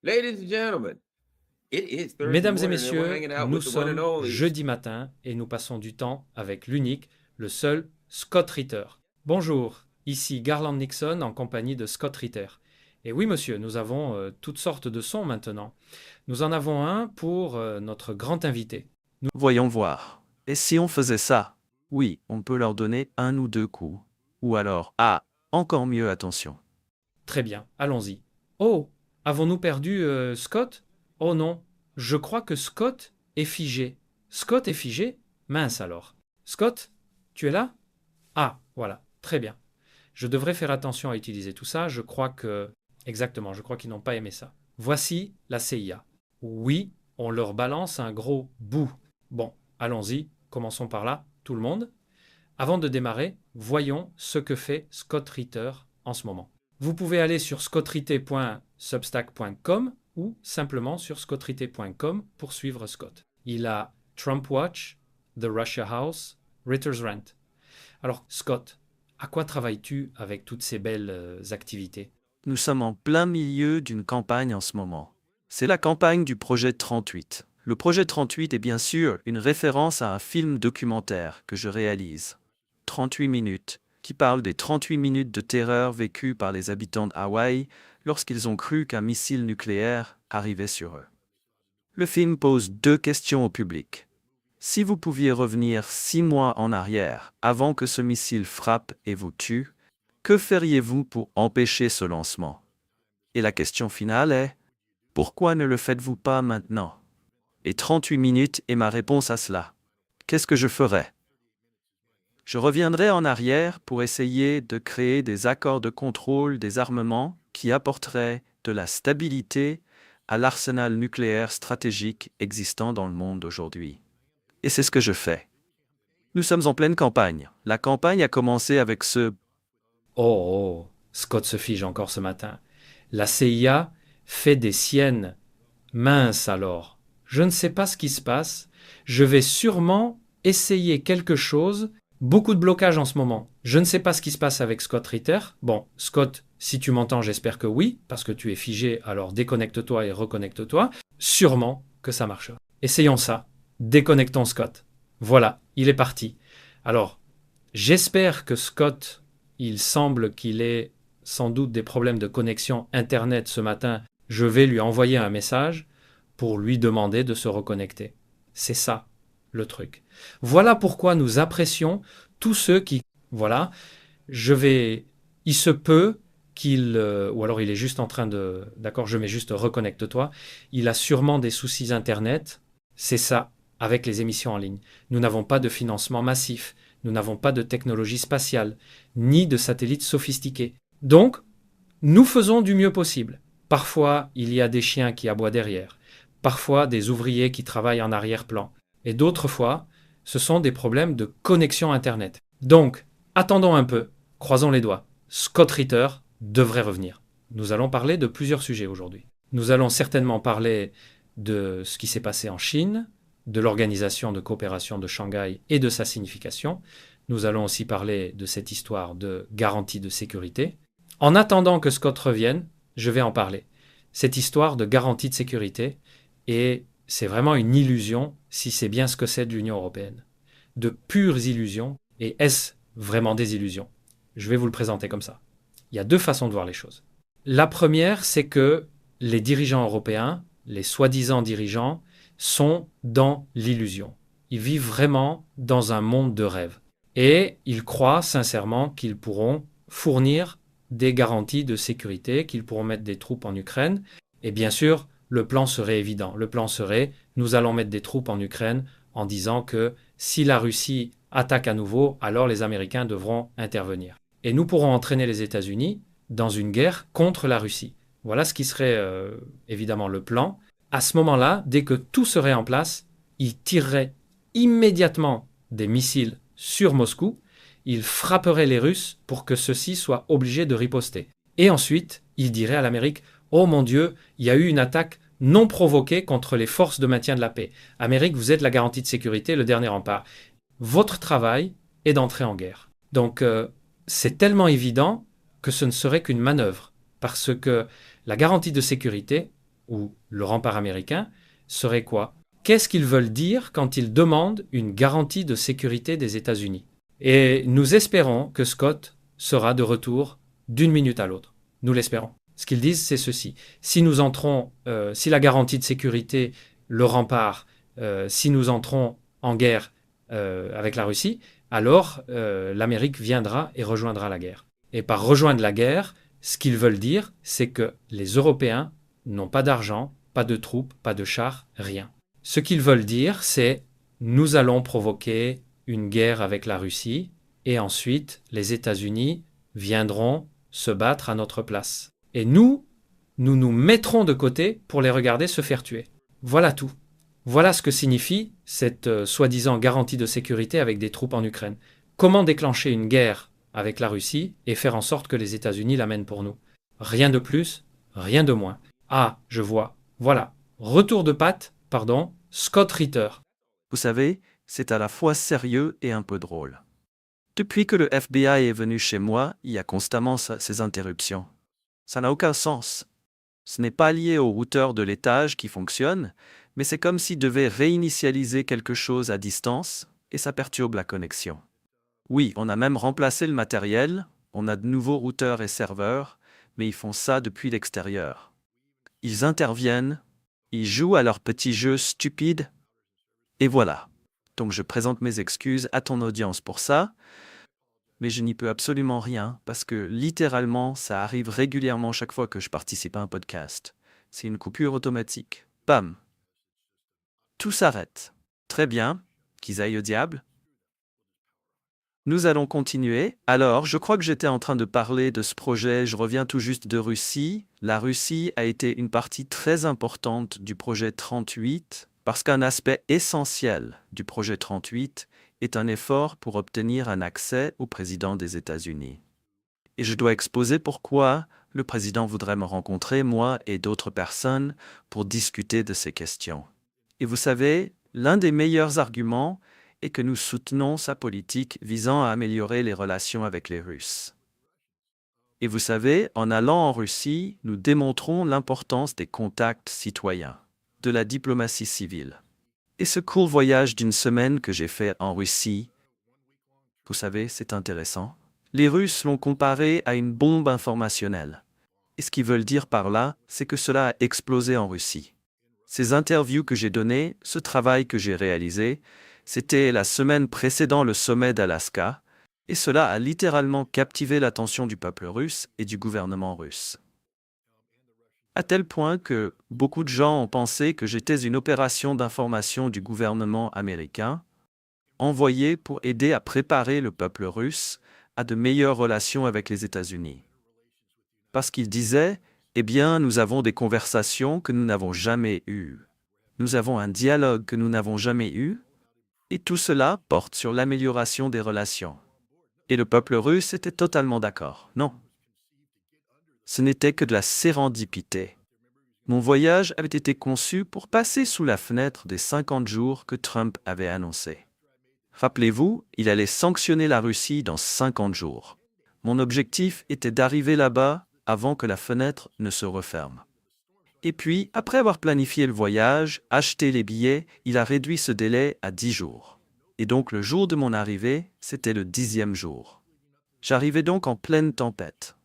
Ladies and gentlemen, it is Thursday Mesdames et morning and we're messieurs, hanging out nous with the one and sommes only. jeudi matin et nous passons du temps avec l'unique, le seul Scott Ritter. Bonjour, ici Garland Nixon en compagnie de Scott Ritter. Et oui monsieur, nous avons toutes sortes de sons maintenant. Nous en avons un pour notre grand invité. Voyons voir. Et si on faisait ça? Oui, on peut leur donner un ou deux coups. Ou alors, encore mieux, attention. Très bien, allons-y. Oh, avons-nous perdu Scott? Oh non, je crois que Scott est figé. Scott est figé? Mince alors. Scott, tu es là? Ah, voilà, très bien. Je devrais faire attention à utiliser tout ça. Je crois que... Exactement, je crois qu'ils n'ont pas aimé ça. Voici la CIA. Oui, on leur balance un gros bout. Bon, allons-y, commençons par là, tout le monde. Avant de démarrer, voyons ce que fait Scott Ritter en ce moment. Vous pouvez aller sur scottritter.substack.com ou simplement sur scottritter.com pour suivre Scott. Il a Trump Watch, The Russia House, Ritter's Rant. Alors Scott, à quoi travailles-tu avec toutes ces belles activités? Nous sommes en plein milieu d'une campagne en ce moment. C'est la campagne du projet 38. Le projet 38 est bien sûr une référence à un film documentaire que je réalise. 38 minutes, qui parle des 38 minutes de terreur vécues par les habitants d'Hawaï lorsqu'ils ont cru qu'un missile nucléaire arrivait sur eux. Le film pose deux questions au public. Si vous pouviez revenir 6 mois en arrière, avant que ce missile frappe et vous tue, que feriez-vous pour empêcher ce lancement? Et la question finale est, pourquoi ne le faites-vous pas maintenant? Et 38 minutes est ma réponse à cela. Qu'est-ce que je ferais? Je reviendrai en arrière pour essayer de créer des accords de contrôle des armements qui apporteraient de la stabilité à l'arsenal nucléaire stratégique existant dans le monde aujourd'hui. Et c'est ce que je fais. Nous sommes en pleine campagne. La campagne a commencé avec ce Oh, Scott se fige encore ce matin. La CIA fait des siennes. Mince alors. Je ne sais pas ce qui se passe. Je vais sûrement essayer quelque chose. Beaucoup de blocage en ce moment. Je ne sais pas ce qui se passe avec Scott Ritter. Bon, Scott, si tu m'entends, j'espère que oui, parce que tu es figé, alors déconnecte-toi et reconnecte-toi. Sûrement que ça marchera. Essayons ça. Déconnectons Scott. Voilà, il est parti. Alors, j'espère que Scott, il semble qu'il ait sans doute des problèmes de connexion Internet ce matin. Je vais lui envoyer un message pour lui demander de se reconnecter. C'est ça, le truc. Voilà pourquoi nous apprécions tous ceux qui... Voilà, il se peut qu'il... ou alors il est juste en train de... D'accord, je mets juste reconnecte-toi. Il a sûrement des soucis Internet. C'est ça, avec les émissions en ligne. Nous n'avons pas de financement massif. Nous n'avons pas de technologie spatiale, ni de satellites sophistiqués. Donc, nous faisons du mieux possible. Parfois, il y a des chiens qui aboient derrière. Parfois, des ouvriers qui travaillent en arrière-plan. Et d'autres fois, ce sont des problèmes de connexion Internet. Donc, attendons un peu, croisons les doigts. Scott Ritter devrait revenir. Nous allons parler de plusieurs sujets aujourd'hui. Nous allons certainement parler de ce qui s'est passé en Chine, de l'Organisation de coopération de Shanghai et de sa signification. Nous allons aussi parler de cette histoire de garantie de sécurité. En attendant que Scott revienne, je vais en parler. Cette histoire de garantie de sécurité, et c'est vraiment une illusion si c'est bien ce que c'est de l'Union européenne. De pures illusions, et est-ce vraiment des illusions? Je vais vous le présenter comme ça. Il y a deux façons de voir les choses. La première, c'est que les dirigeants européens, les soi-disant dirigeants, sont dans l'illusion. Ils vivent vraiment dans un monde de rêve. Et ils croient sincèrement qu'ils pourront fournir des garanties de sécurité, qu'ils pourront mettre des troupes en Ukraine. Et bien sûr, le plan serait évident. Le plan serait, nous allons mettre des troupes en Ukraine en disant que si la Russie attaque à nouveau, alors les Américains devront intervenir. Et nous pourrons entraîner les États-Unis dans une guerre contre la Russie. Voilà ce qui serait évidemment le plan. À ce moment-là, dès que tout serait en place, ils tireraient immédiatement des missiles sur Moscou, ils frapperaient les Russes pour que ceux-ci soient obligés de riposter. Et ensuite, ils diraient à l'Amérique « Oh mon Dieu, il y a eu une attaque non provoquée contre les forces de maintien de la paix. Amérique, vous êtes la garantie de sécurité, le dernier rempart. Votre travail est d'entrer en guerre. » Donc, c'est tellement évident que ce ne serait qu'une manœuvre, parce que la garantie de sécurité, ou le rempart américain serait quoi? Qu'est-ce qu'ils veulent dire quand ils demandent une garantie de sécurité des États-Unis? Et nous espérons que Scott sera de retour d'une minute à l'autre. Nous l'espérons. Ce qu'ils disent, c'est ceci. Si nous entrons, si la garantie de sécurité, le rempart, si nous entrons en guerre avec la Russie, alors l'Amérique viendra et rejoindra la guerre. Et par rejoindre la guerre, ce qu'ils veulent dire, c'est que les Européens n'ont pas d'argent, pas de troupes, pas de chars, rien. Ce qu'ils veulent dire, c'est nous allons provoquer une guerre avec la Russie et ensuite les États-Unis viendront se battre à notre place. Et nous nous mettrons de côté pour les regarder se faire tuer. Voilà tout. Voilà ce que signifie cette soi-disant garantie de sécurité avec des troupes en Ukraine. Comment déclencher une guerre avec la Russie et faire en sorte que les États-Unis l'amènent pour nous. Rien de plus, rien de moins. Ah, je vois. Voilà. Retour de patte, pardon, Scott Ritter. Vous savez, c'est à la fois sérieux et un peu drôle. Depuis que le FBI est venu chez moi, il y a constamment ces interruptions. Ça n'a aucun sens. Ce n'est pas lié au routeur de l'étage qui fonctionne, mais c'est comme s'il devait réinitialiser quelque chose à distance, et ça perturbe la connexion. Oui, on a même remplacé le matériel, on a de nouveaux routeurs et serveurs, mais ils font ça depuis l'extérieur. Ils interviennent, ils jouent à leurs petits jeux stupides, et voilà. Donc je présente mes excuses à ton audience pour ça, mais je n'y peux absolument rien, parce que littéralement, ça arrive régulièrement chaque fois que je participe à un podcast. C'est une coupure automatique. Bam! Tout s'arrête. Très bien, qu'ils aillent au diable. Nous allons continuer. Alors, je crois que j'étais en train de parler de ce projet, je reviens tout juste de Russie. La Russie a été une partie très importante du projet 38, parce qu'un aspect essentiel du projet 38 est un effort pour obtenir un accès au président des États-Unis. Et je dois exposer pourquoi le président voudrait me rencontrer, moi et d'autres personnes, pour discuter de ces questions. Et vous savez, l'un des meilleurs arguments est que nous soutenons sa politique visant à améliorer les relations avec les Russes. Et vous savez, en allant en Russie, nous démontrons l'importance des contacts citoyens, de la diplomatie civile. Et ce court voyage d'une semaine que j'ai fait en Russie, vous savez, c'est intéressant. Les Russes l'ont comparé à une bombe informationnelle. Et ce qu'ils veulent dire par là, c'est que cela a explosé en Russie. Ces interviews que j'ai données, ce travail que j'ai réalisé, c'était la semaine précédant le sommet d'Alaska, et cela a littéralement captivé l'attention du peuple russe et du gouvernement russe. À tel point que beaucoup de gens ont pensé que j'étais une opération d'information du gouvernement américain, envoyée pour aider à préparer le peuple russe à de meilleures relations avec les États-Unis. Parce qu'ils disaient, eh bien, nous avons des conversations que nous n'avons jamais eues. Nous avons un dialogue que nous n'avons jamais eu, et tout cela porte sur l'amélioration des relations. Et le peuple russe était totalement d'accord. Non. Ce n'était que de la sérendipité. Mon voyage avait été conçu pour passer sous la fenêtre des 50 jours que Trump avait annoncés. Rappelez-vous, il allait sanctionner la Russie dans 50 jours. Mon objectif était d'arriver là-bas avant que la fenêtre ne se referme. Et puis, après avoir planifié le voyage, acheté les billets, il a réduit ce délai à 10 jours. Et donc le jour de mon arrivée, c'était le 10e jour. J'arrivais donc en pleine tempête.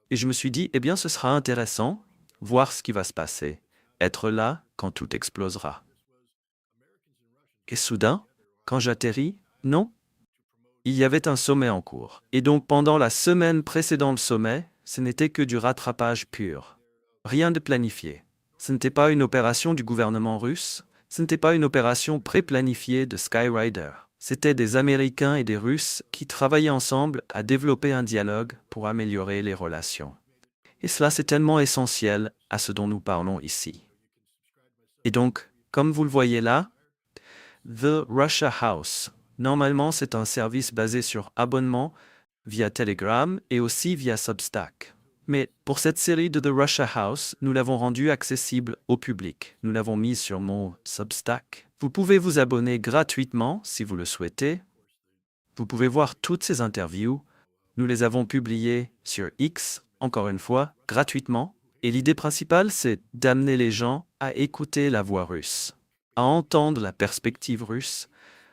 Et je me suis dit, eh bien ce sera intéressant, voir ce qui va se passer, être là quand tout explosera. Et soudain, quand j'atterris, non. Il y avait un sommet en cours. Et donc pendant la semaine précédant le sommet, ce n'était que du rattrapage pur. Rien de planifié. Ce n'était pas une opération du gouvernement russe, ce n'était pas une opération pré-planifiée de Skyrider. C'était des Américains et des Russes qui travaillaient ensemble à développer un dialogue pour améliorer les relations. Et cela, c'est tellement essentiel à ce dont nous parlons ici. Et donc, comme vous le voyez là, The Russia House. Normalement, c'est un service basé sur abonnement via Telegram et aussi via Substack. Mais pour cette série de The Russia House, nous l'avons rendu accessible au public. Nous l'avons mis sur mon Substack. Vous pouvez vous abonner gratuitement si vous le souhaitez. Vous pouvez voir toutes ces interviews. Nous les avons publiées sur X, encore une fois, gratuitement. Et l'idée principale, c'est d'amener les gens à écouter la voix russe, à entendre la perspective russe,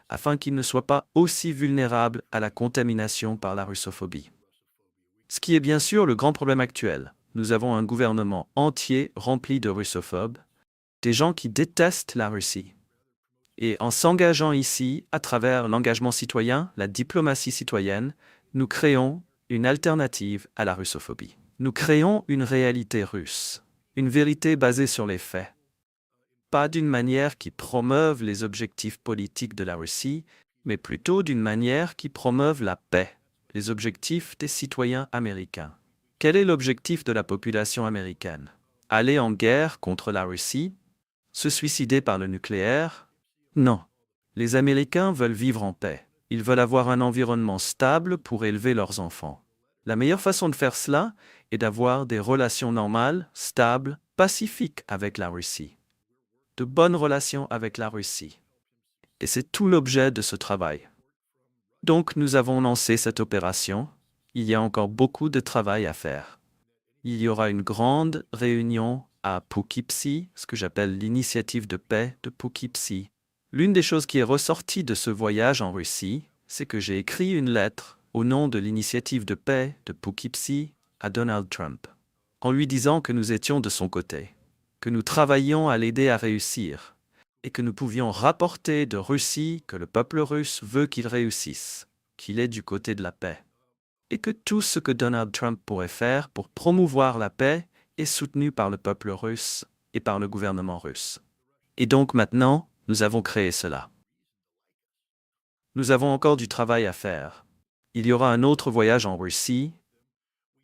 afin qu'ils ne soient pas aussi vulnérables à la contamination par la russophobie. Ce qui est bien sûr le grand problème actuel. Nous avons un gouvernement entier rempli de russophobes, des gens qui détestent la Russie. Et en s'engageant ici, à travers l'engagement citoyen, la diplomatie citoyenne, nous créons une alternative à la russophobie. Nous créons une réalité russe, une vérité basée sur les faits. Pas d'une manière qui promeuve les objectifs politiques de la Russie, mais plutôt d'une manière qui promeuve la paix, les objectifs des citoyens américains. Quel est l'objectif de la population américaine? Aller en guerre contre la Russie? Se suicider par le nucléaire? Non. Les Américains veulent vivre en paix. Ils veulent avoir un environnement stable pour élever leurs enfants. La meilleure façon de faire cela est d'avoir des relations normales, stables, pacifiques avec la Russie. De bonnes relations avec la Russie. Et c'est tout l'objet de ce travail. Donc nous avons lancé cette opération. Il y a encore beaucoup de travail à faire. Il y aura une grande réunion à Poughkeepsie, ce que j'appelle l'initiative de paix de Poughkeepsie. L'une des choses qui est ressortie de ce voyage en Russie, c'est que j'ai écrit une lettre au nom de l'initiative de paix de Poughkeepsie à Donald Trump, en lui disant que nous étions de son côté, que nous travaillions à l'aider à réussir, et que nous pouvions rapporter de Russie que le peuple russe veut qu'il réussisse, qu'il est du côté de la paix, et que tout ce que Donald Trump pourrait faire pour promouvoir la paix est soutenu par le peuple russe et par le gouvernement russe. Et donc maintenant, nous avons créé cela. Nous avons encore du travail à faire. Il y aura un autre voyage en Russie,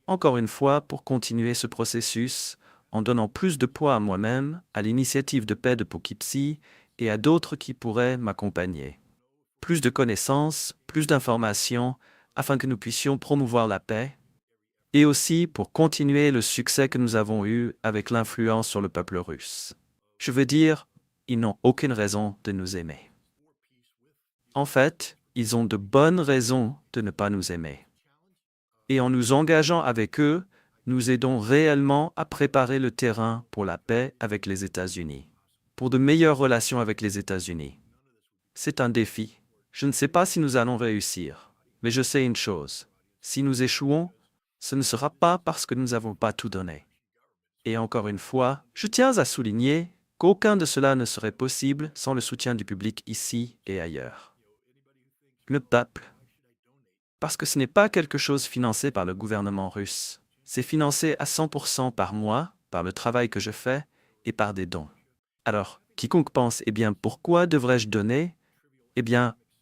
encore une fois pour continuer ce processus, en donnant plus de poids à moi-même, à l'initiative de paix de Poughkeepsie et à d'autres qui pourraient m'accompagner. Plus de connaissances, plus d'informations, afin que nous puissions promouvoir la paix, et aussi pour continuer le succès que nous avons eu avec l'influence sur le peuple russe. Je veux dire, ils n'ont aucune raison de nous aimer. En fait, ils ont de bonnes raisons de ne pas nous aimer. Et en nous engageant avec eux, nous aidons réellement à préparer le terrain pour la paix avec les États-Unis, pour de meilleures relations avec les États-Unis. C'est un défi. Je ne sais pas si nous allons réussir, mais je sais une chose. Si nous échouons, ce ne sera pas parce que nous n'avons pas tout donné. Et encore une fois, je tiens à souligner qu'aucun de cela ne serait possible sans le soutien du public ici et ailleurs. Le peuple. Parce que ce n'est pas quelque chose financé par le gouvernement russe. C'est financé à 100% par moi, par le travail que je fais et par des dons. Alors, quiconque pense, pourquoi devrais-je donner?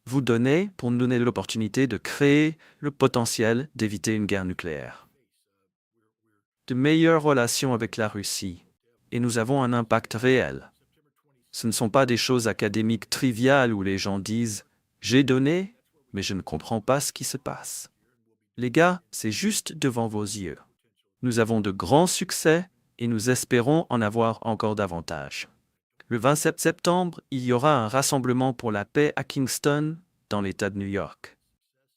Vous donnez pour nous donner l'opportunité de créer le potentiel d'éviter une guerre nucléaire. De meilleures relations avec la Russie. Et nous avons un impact réel. Ce ne sont pas des choses académiques triviales où les gens disent « j'ai donné, mais je ne comprends pas ce qui se passe ». Les gars, c'est juste devant vos yeux. Nous avons de grands succès et nous espérons en avoir encore davantage. Le 27 septembre, il y aura un rassemblement pour la paix à Kingston, dans l'État de New York.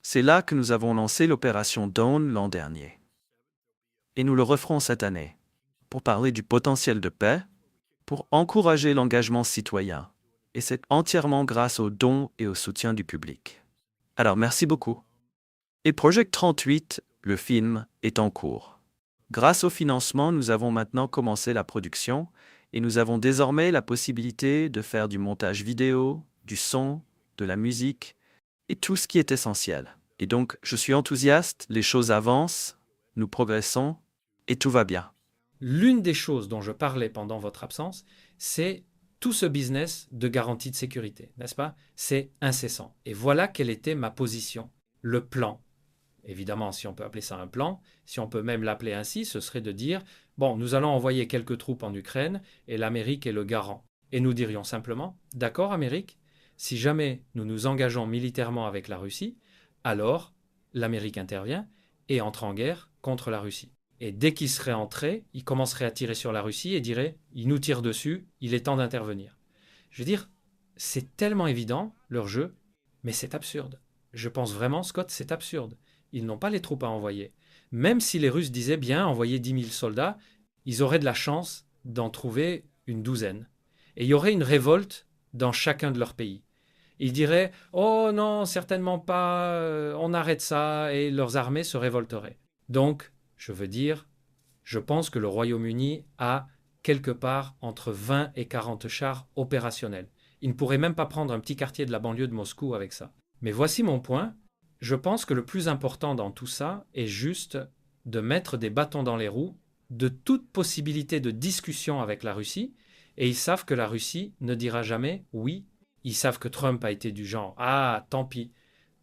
C'est là que nous avons lancé l'opération Dawn l'an dernier. Et nous le referons cette année, pour parler du potentiel de paix, pour encourager l'engagement citoyen. Et c'est entièrement grâce aux dons et au soutien du public. Alors merci beaucoup. Et Project 38, le film, est en cours. Grâce au financement, nous avons maintenant commencé la production et nous avons désormais la possibilité de faire du montage vidéo, du son, de la musique et tout ce qui est essentiel. Et donc, je suis enthousiaste, les choses avancent, nous progressons et tout va bien. L'une des choses dont je parlais pendant votre absence, c'est tout ce business de garantie de sécurité, n'est-ce pas? C'est incessant. Et voilà quelle était ma position, le plan. Évidemment, si on peut appeler ça un plan, si on peut même l'appeler ainsi, ce serait de dire « Bon, nous allons envoyer quelques troupes en Ukraine et l'Amérique est le garant. » Et nous dirions simplement « D'accord, Amérique, si jamais nous nous engageons militairement avec la Russie, alors l'Amérique intervient et entre en guerre contre la Russie. » Et dès qu'il serait entré, il commencerait à tirer sur la Russie et dirait « Il nous tire dessus, il est temps d'intervenir. » Je veux dire, c'est tellement évident, leur jeu, mais c'est absurde. Je pense vraiment, Scott, c'est absurde. Ils n'ont pas les troupes à envoyer. Même si les Russes disaient bien envoyer 10 000 soldats, ils auraient de la chance d'en trouver une douzaine. Et il y aurait une révolte dans chacun de leurs pays. Ils diraient « Oh non, certainement pas, on arrête ça » et leurs armées se révolteraient. Donc, je veux dire, je pense que le Royaume-Uni a quelque part entre 20 et 40 chars opérationnels. Il ne pourrait même pas prendre un petit quartier de la banlieue de Moscou avec ça. Mais voici mon point. Je pense que le plus important dans tout ça est juste de mettre des bâtons dans les roues de toute possibilité de discussion avec la Russie. Et ils savent que la Russie ne dira jamais oui. Ils savent que Trump a été du genre « Ah, tant pis,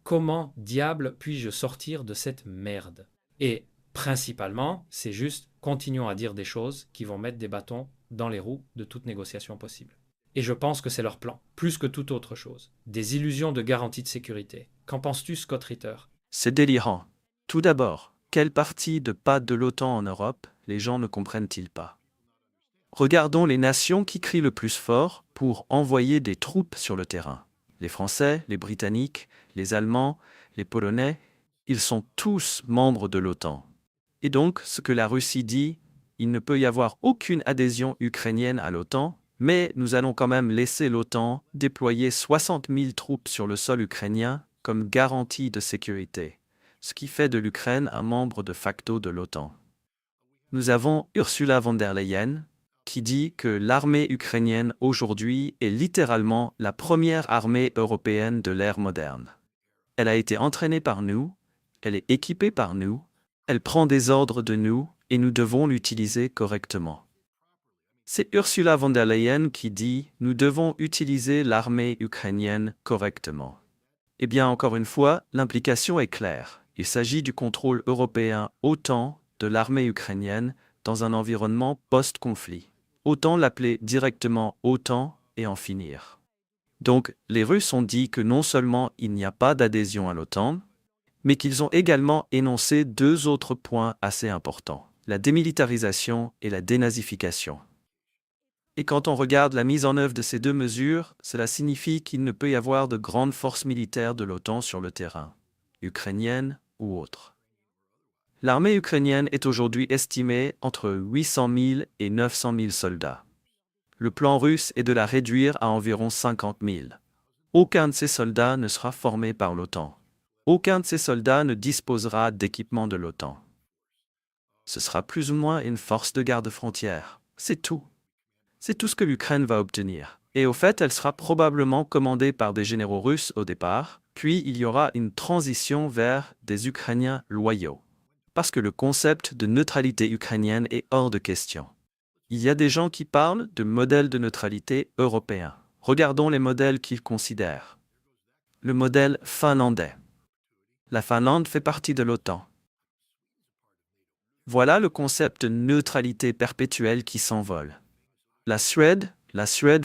comment diable puis-je sortir de cette merde ?» Et principalement, c'est juste continuons à dire des choses qui vont mettre des bâtons dans les roues de toute négociation possible. Et je pense que c'est leur plan, plus que toute autre chose. Des illusions de garantie de sécurité. Qu'en penses-tu, Scott Ritter? C'est délirant. Tout d'abord, quelle partie de pas de l'OTAN en Europe les gens ne comprennent-ils pas? Regardons les nations qui crient le plus fort pour envoyer des troupes sur le terrain. Les Français, les Britanniques, les Allemands, les Polonais, ils sont tous membres de l'OTAN. Et donc, ce que la Russie dit, il ne peut y avoir aucune adhésion ukrainienne à l'OTAN, mais nous allons quand même laisser l'OTAN déployer 60 000 troupes sur le sol ukrainien comme garantie de sécurité, ce qui fait de l'Ukraine un membre de facto de l'OTAN. Nous avons Ursula von der Leyen, qui dit que l'armée ukrainienne aujourd'hui est littéralement la première armée européenne de l'ère moderne. Elle a été entraînée par nous, elle est équipée par nous, elle prend des ordres de nous et nous devons l'utiliser correctement. C'est Ursula von der Leyen qui dit « Nous devons utiliser l'armée ukrainienne correctement ». Eh bien, encore une fois, l'implication est claire. Il s'agit du contrôle européen OTAN de l'armée ukrainienne dans un environnement post-conflit. Autant l'appeler directement OTAN et en finir. Donc, les Russes ont dit que non seulement il n'y a pas d'adhésion à l'OTAN, mais qu'ils ont également énoncé deux autres points assez importants, la démilitarisation et la dénazification. Et quand on regarde la mise en œuvre de ces deux mesures, cela signifie qu'il ne peut y avoir de grandes forces militaires de l'OTAN sur le terrain, ukrainienne ou autre. L'armée ukrainienne est aujourd'hui estimée entre 800 000 et 900 000 soldats. Le plan russe est de la réduire à environ 50 000. Aucun de ces soldats ne sera formé par l'OTAN. Aucun de ces soldats ne disposera d'équipement de l'OTAN. Ce sera plus ou moins une force de garde-frontière. C'est tout. C'est tout ce que l'Ukraine va obtenir. Et au fait, elle sera probablement commandée par des généraux russes au départ, puis il y aura une transition vers des Ukrainiens loyaux. Parce que le concept de neutralité ukrainienne est hors de question. Il y a des gens qui parlent de modèle de neutralité européen. Regardons les modèles qu'ils considèrent. Le modèle finlandais. La Finlande fait partie de l'OTAN. Voilà le concept de neutralité perpétuelle qui s'envole. La Suède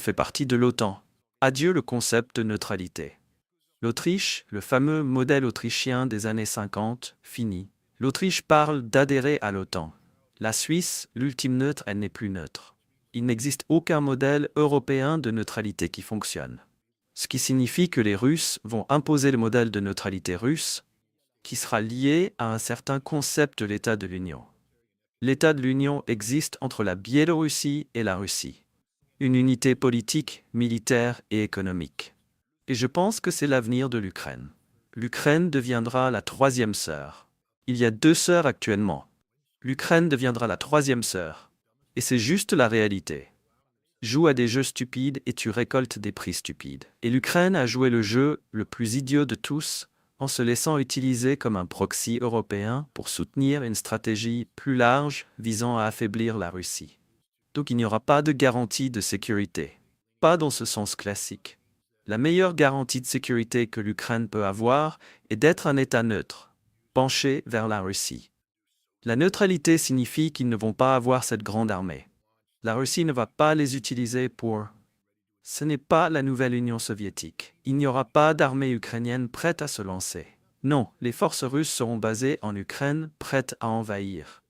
fait partie de l'OTAN. Adieu le concept de neutralité. L'Autriche, le fameux modèle autrichien des années 50, fini. L'Autriche parle d'adhérer à l'OTAN. La Suisse, l'ultime neutre, elle n'est plus neutre. Il n'existe aucun modèle européen de neutralité qui fonctionne. Ce qui signifie que les Russes vont imposer le modèle de neutralité russe, qui sera lié à un certain concept de l'État de l'Union. L'État de l'Union existe entre la Biélorussie et la Russie. Une unité politique, militaire et économique. Et je pense que c'est l'avenir de l'Ukraine. L'Ukraine deviendra la troisième sœur. Il y a deux sœurs actuellement. L'Ukraine deviendra la troisième sœur. Et c'est juste la réalité. Joue à des jeux stupides et tu récoltes des prix stupides. Et l'Ukraine a joué le jeu le plus idiot de tous, en se laissant utiliser comme un proxy européen pour soutenir une stratégie plus large visant à affaiblir la Russie. Donc il n'y aura pas de garantie de sécurité. Pas dans ce sens classique. La meilleure garantie de sécurité que l'Ukraine peut avoir est d'être un État neutre, penché vers la Russie. La neutralité signifie qu'ils ne vont pas avoir cette grande armée. La Russie ne va pas les utiliser pour... Ce n'est pas la nouvelle Union soviétique. Il n'y aura pas d'armée ukrainienne prête à se lancer. Non, les forces russes seront basées en Ukraine, prêtes à envahir.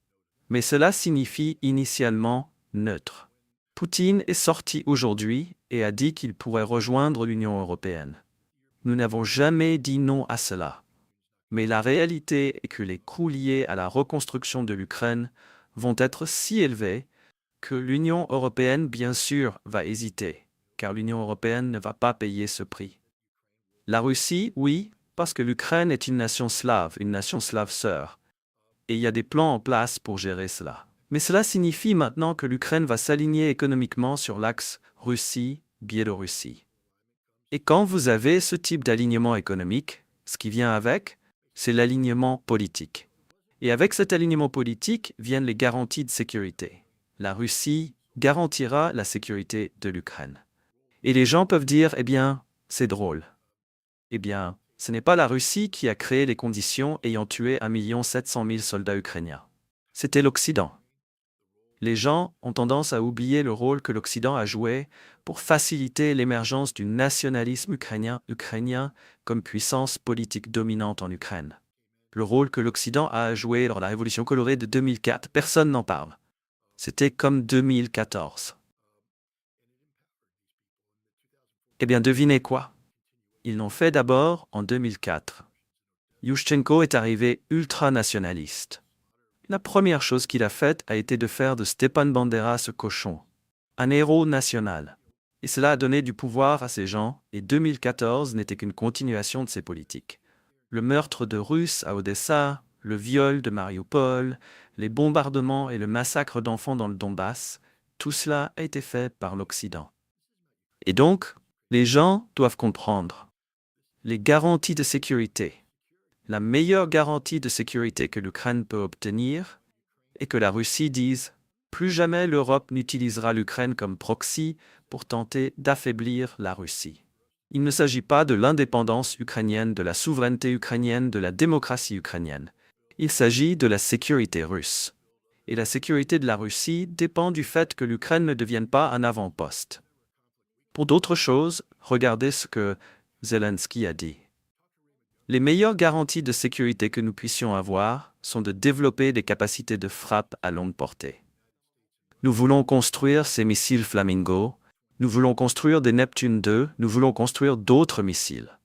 Mais cela signifie initialement neutre. Poutine est sorti aujourd'hui et a dit qu'il pourrait rejoindre l'Union européenne. Nous n'avons jamais dit non à cela. Mais la réalité est que les coûts liés à la reconstruction de l'Ukraine vont être si élevés que l'Union européenne, bien sûr, va hésiter, car l'Union européenne ne va pas payer ce prix. La Russie, oui, parce que l'Ukraine est une nation slave sœur, et il y a des plans en place pour gérer cela. Mais cela signifie maintenant que l'Ukraine va s'aligner économiquement sur l'axe Russie-Biélorussie. Et quand vous avez ce type d'alignement économique, ce qui vient avec, c'est l'alignement politique. Et avec cet alignement politique viennent les garanties de sécurité. La Russie garantira la sécurité de l'Ukraine. Et les gens peuvent dire, eh bien, c'est drôle. Eh bien, ce n'est pas la Russie qui a créé les conditions ayant tué 1 700 000 soldats ukrainiens. C'était l'Occident. Les gens ont tendance à oublier le rôle que l'Occident a joué pour faciliter l'émergence du nationalisme ukrainien comme puissance politique dominante en Ukraine. Le rôle que l'Occident a joué lors de la Révolution colorée de 2004, personne n'en parle. C'était comme 2014. Eh bien, devinez quoi? Ils l'ont fait d'abord en 2004. Yushchenko est arrivé ultranationaliste. La première chose qu'il a faite a été de faire de Stepan Bandera ce cochon, un héros national. Et cela a donné du pouvoir à ces gens, et 2014 n'était qu'une continuation de ces politiques. Le meurtre de Russes à Odessa, le viol de Mariupol, les bombardements et le massacre d'enfants dans le Donbass, tout cela a été fait par l'Occident. Et donc, les gens doivent comprendre les garanties de sécurité. La meilleure garantie de sécurité que l'Ukraine peut obtenir est que la Russie dise « Plus jamais l'Europe n'utilisera l'Ukraine comme proxy pour tenter d'affaiblir la Russie ». Il ne s'agit pas de l'indépendance ukrainienne, de la souveraineté ukrainienne, de la démocratie ukrainienne. Il s'agit de la sécurité russe. Et la sécurité de la Russie dépend du fait que l'Ukraine ne devienne pas un avant-poste. Pour d'autres choses, regardez ce que Zelensky a dit. Les meilleures garanties de sécurité que nous puissions avoir sont de développer des capacités de frappe à longue portée. Nous voulons construire ces missiles Flamingo, nous voulons construire des Neptune 2, nous voulons construire d'autres missiles.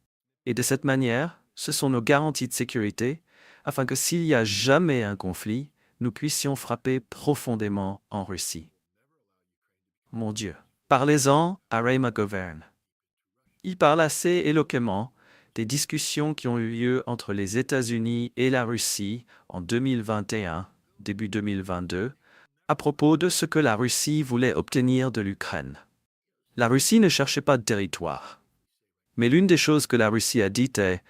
Et de cette manière, ce sont nos garanties de sécurité, afin que s'il y a jamais un conflit, nous puissions frapper profondément en Russie. Mon Dieu, parlez-en à Ray McGovern. Il parle assez éloquemment des discussions qui ont eu lieu entre les États-Unis et la Russie en 2021, début 2022, à propos de ce que la Russie voulait obtenir de l'Ukraine. La Russie ne cherchait pas de territoire. Mais l'une des choses que la Russie a dites est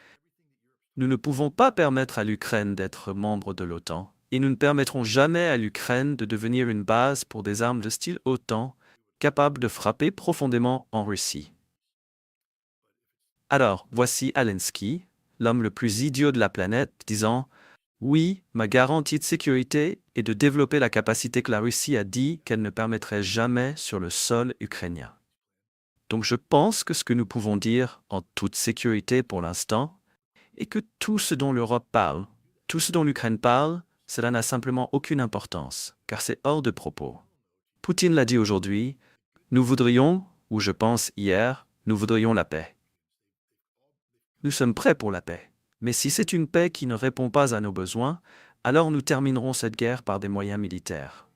« Nous ne pouvons pas permettre à l'Ukraine d'être membre de l'OTAN, et nous ne permettrons jamais à l'Ukraine de devenir une base pour des armes de style OTAN capables de frapper profondément en Russie. » Alors, voici Zelensky, l'homme le plus idiot de la planète, disant « Oui, ma garantie de sécurité est de développer la capacité que la Russie a dit qu'elle ne permettrait jamais sur le sol ukrainien. » Donc je pense que ce que nous pouvons dire en toute sécurité pour l'instant est que tout ce dont l'Europe parle, tout ce dont l'Ukraine parle, cela n'a simplement aucune importance, car c'est hors de propos. Poutine l'a dit aujourd'hui, nous voudrions, ou je pense hier, nous voudrions la paix. Nous sommes prêts pour la paix. Mais si c'est une paix qui ne répond pas à nos besoins, alors nous terminerons cette guerre par des moyens militaires.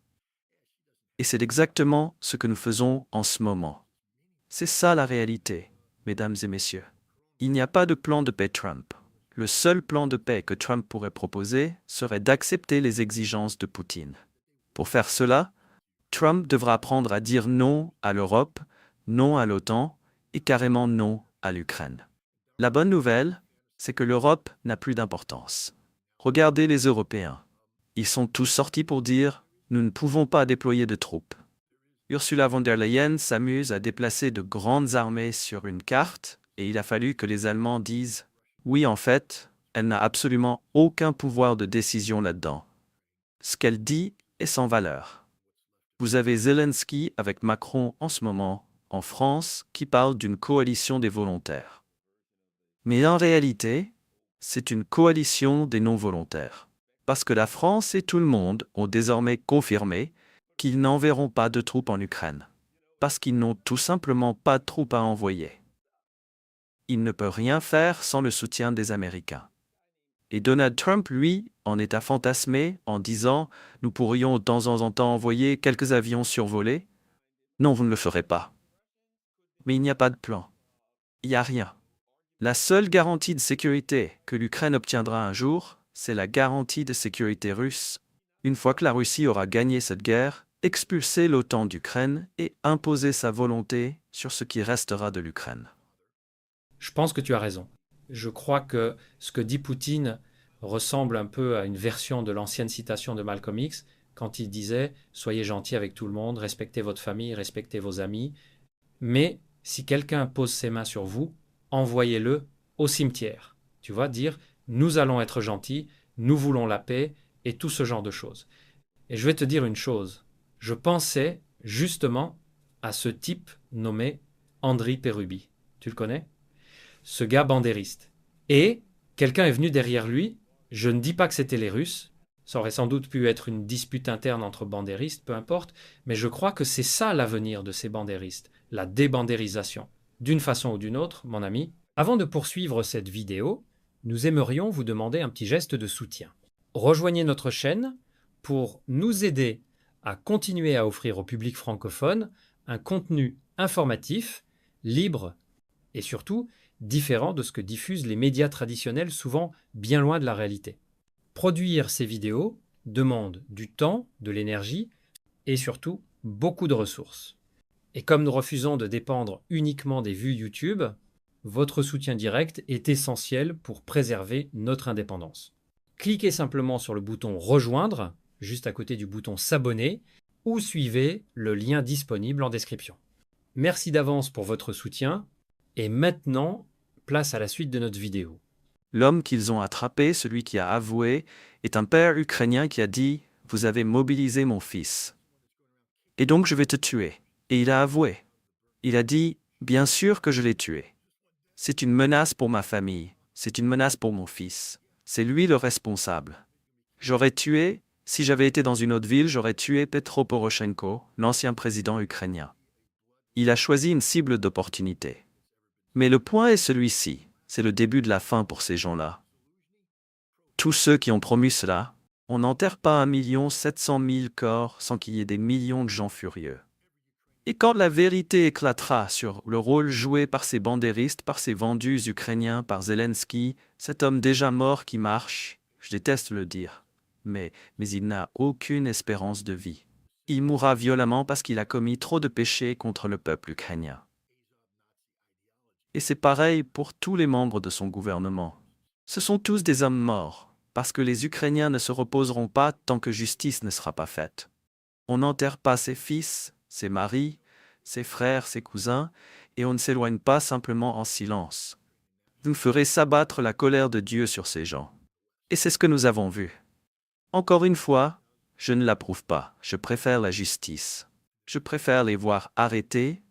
Et c'est exactement ce que nous faisons en ce moment. C'est ça la réalité, mesdames et messieurs. Il n'y a pas de plan de paix Trump. Le seul plan de paix que Trump pourrait proposer serait d'accepter les exigences de Poutine. Pour faire cela, Trump devra apprendre à dire non à l'Europe, non à l'OTAN et carrément non à l'Ukraine. La bonne nouvelle, c'est que l'Europe n'a plus d'importance. Regardez les Européens. Ils sont tous sortis pour dire « Nous ne pouvons pas déployer de troupes ». Ursula von der Leyen s'amuse à déplacer de grandes armées sur une carte et il a fallu que les Allemands disent « Oui, en fait, elle n'a absolument aucun pouvoir de décision là-dedans. Ce qu'elle dit est sans valeur. » Vous avez Zelensky avec Macron en ce moment, en France, qui parle d'une coalition des volontaires. Mais en réalité, c'est une coalition des non-volontaires. Parce que la France et tout le monde ont désormais confirmé qu'ils n'enverront pas de troupes en Ukraine. Parce qu'ils n'ont tout simplement pas de troupes à envoyer. Ils ne peuvent rien faire sans le soutien des Américains. Et Donald Trump, lui, en est à fantasmer en disant « Nous pourrions de temps en temps envoyer quelques avions survoler ». Non, vous ne le ferez pas. Mais il n'y a pas de plan. Il n'y a rien. La seule garantie de sécurité que l'Ukraine obtiendra un jour, c'est la garantie de sécurité russe. Une fois que la Russie aura gagné cette guerre, expulser l'OTAN d'Ukraine et imposer sa volonté sur ce qui restera de l'Ukraine. Je pense que tu as raison. Je crois que ce que dit Poutine ressemble un peu à une version de l'ancienne citation de Malcolm X, quand il disait « Soyez gentils avec tout le monde, respectez votre famille, respectez vos amis, mais si quelqu'un pose ses mains sur vous, envoyez-le au cimetière. » Tu vois, dire « Nous allons être gentils, nous voulons la paix » et tout ce genre de choses. Et je vais te dire une chose. Je pensais justement à ce type nommé Andriy Perubi. Tu le connais ? Ce gars bandériste. Et quelqu'un est venu derrière lui. Je ne dis pas que c'était les Russes. Ça aurait sans doute pu être une dispute interne entre bandéristes, peu importe. Mais je crois que c'est ça l'avenir de ces bandéristes, la débandérisation. D'une façon ou d'une autre, mon ami. Avant de poursuivre cette vidéo, nous aimerions vous demander un petit geste de soutien. Rejoignez notre chaîne pour nous aider à continuer à offrir au public francophone un contenu informatif, libre et surtout différent de ce que diffusent les médias traditionnels, souvent bien loin de la réalité. Produire ces vidéos demande du temps, de l'énergie et surtout beaucoup de ressources. Et comme nous refusons de dépendre uniquement des vues YouTube, votre soutien direct est essentiel pour préserver notre indépendance. Cliquez simplement sur le bouton « Rejoindre » juste à côté du bouton « S'abonner » ou suivez le lien disponible en description. Merci d'avance pour votre soutien et maintenant, place à la suite de notre vidéo. L'homme qu'ils ont attrapé, celui qui a avoué, est un père ukrainien qui a dit « Vous avez mobilisé mon fils. Et donc je vais te tuer. » Et il a avoué. Il a dit « Bien sûr que je l'ai tué. C'est une menace pour ma famille. C'est une menace pour mon fils. C'est lui le responsable. J'aurais tué, si j'avais été dans une autre ville, j'aurais tué Petro Poroshenko, l'ancien président ukrainien. » Il a choisi une cible d'opportunité. Mais le point est celui-ci, c'est le début de la fin pour ces gens-là. Tous ceux qui ont promu cela, on n'enterre pas 1 700 000 corps sans qu'il y ait des millions de gens furieux. Et quand la vérité éclatera sur le rôle joué par ces bandéristes, par ces vendus ukrainiens, par Zelensky, cet homme déjà mort qui marche, je déteste le dire, mais il n'a aucune espérance de vie. Il mourra violemment parce qu'il a commis trop de péchés contre le peuple ukrainien. Et c'est pareil pour tous les membres de son gouvernement. Ce sont tous des hommes morts, parce que les Ukrainiens ne se reposeront pas tant que justice ne sera pas faite. On n'enterre pas ses fils, ses maris, ses frères, ses cousins, et on ne s'éloigne pas simplement en silence. Vous ferez s'abattre la colère de Dieu sur ces gens. Et c'est ce que nous avons vu. Encore une fois, je ne l'approuve pas, je préfère la justice. Je préfère les voir arrêtés,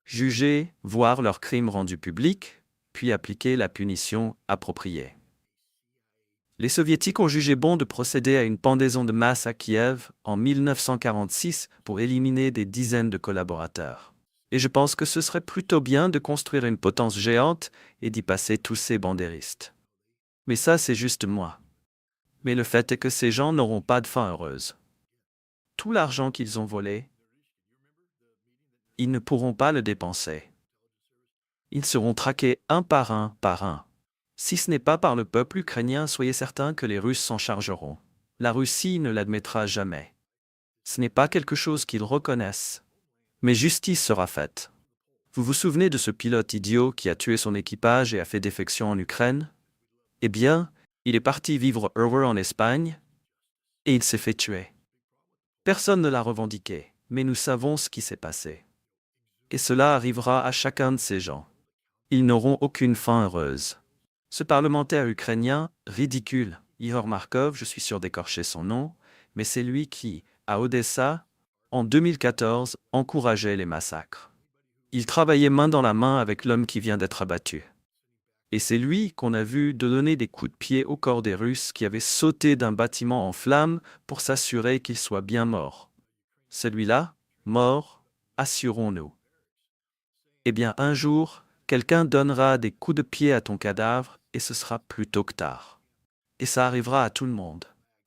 juger, voir leurs crimes rendus publics, puis appliquer la punition appropriée. Les Soviétiques ont jugé bon de procéder à une pendaison de masse à Kiev en 1946 pour éliminer des dizaines de collaborateurs. Et je pense que ce serait plutôt bien de construire une potence géante et d'y passer tous ces bandéristes. Mais ça, c'est juste moi. Mais le fait est que ces gens n'auront pas de fin heureuse. Tout l'argent qu'ils ont volé, ils ne pourront pas le dépenser. Ils seront traqués un par un par un. Si ce n'est pas par le peuple ukrainien, soyez certains que les Russes s'en chargeront. La Russie ne l'admettra jamais. Ce n'est pas quelque chose qu'ils reconnaissent. Mais justice sera faite. Vous vous souvenez de ce pilote idiot qui a tué son équipage et a fait défection en Ukraine ? Eh bien, il est parti vivre heureux en Espagne et il s'est fait tuer. Personne ne l'a revendiqué, mais nous savons ce qui s'est passé. Et cela arrivera à chacun de ces gens. Ils n'auront aucune fin heureuse. Ce parlementaire ukrainien, ridicule, Ihor Markov, je suis sûr d'écorcher son nom, mais c'est lui qui, à Odessa, en 2014, encourageait les massacres. Il travaillait main dans la main avec l'homme qui vient d'être abattu. Et c'est lui qu'on a vu donner des coups de pied au corps des Russes qui avaient sauté d'un bâtiment en flammes pour s'assurer qu'il soit bien mort. Celui-là, mort, assurons-nous. Eh bien, un jour, quelqu'un donnera des coups de pied à ton cadavre et ce sera plus tôt que tard. Et ça arrivera à tout le monde.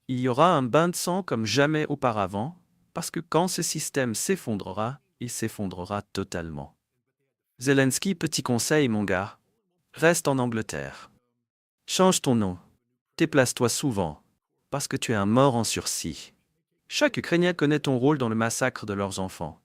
Il y aura un bain de sang comme jamais auparavant, parce que quand ce système s'effondrera, il s'effondrera totalement. Zelensky, petit conseil, mon gars. Reste en Angleterre. Change ton nom. Déplace-toi souvent, parce que tu es un mort en sursis. Chaque Ukrainien connaît ton rôle dans le massacre de leurs enfants.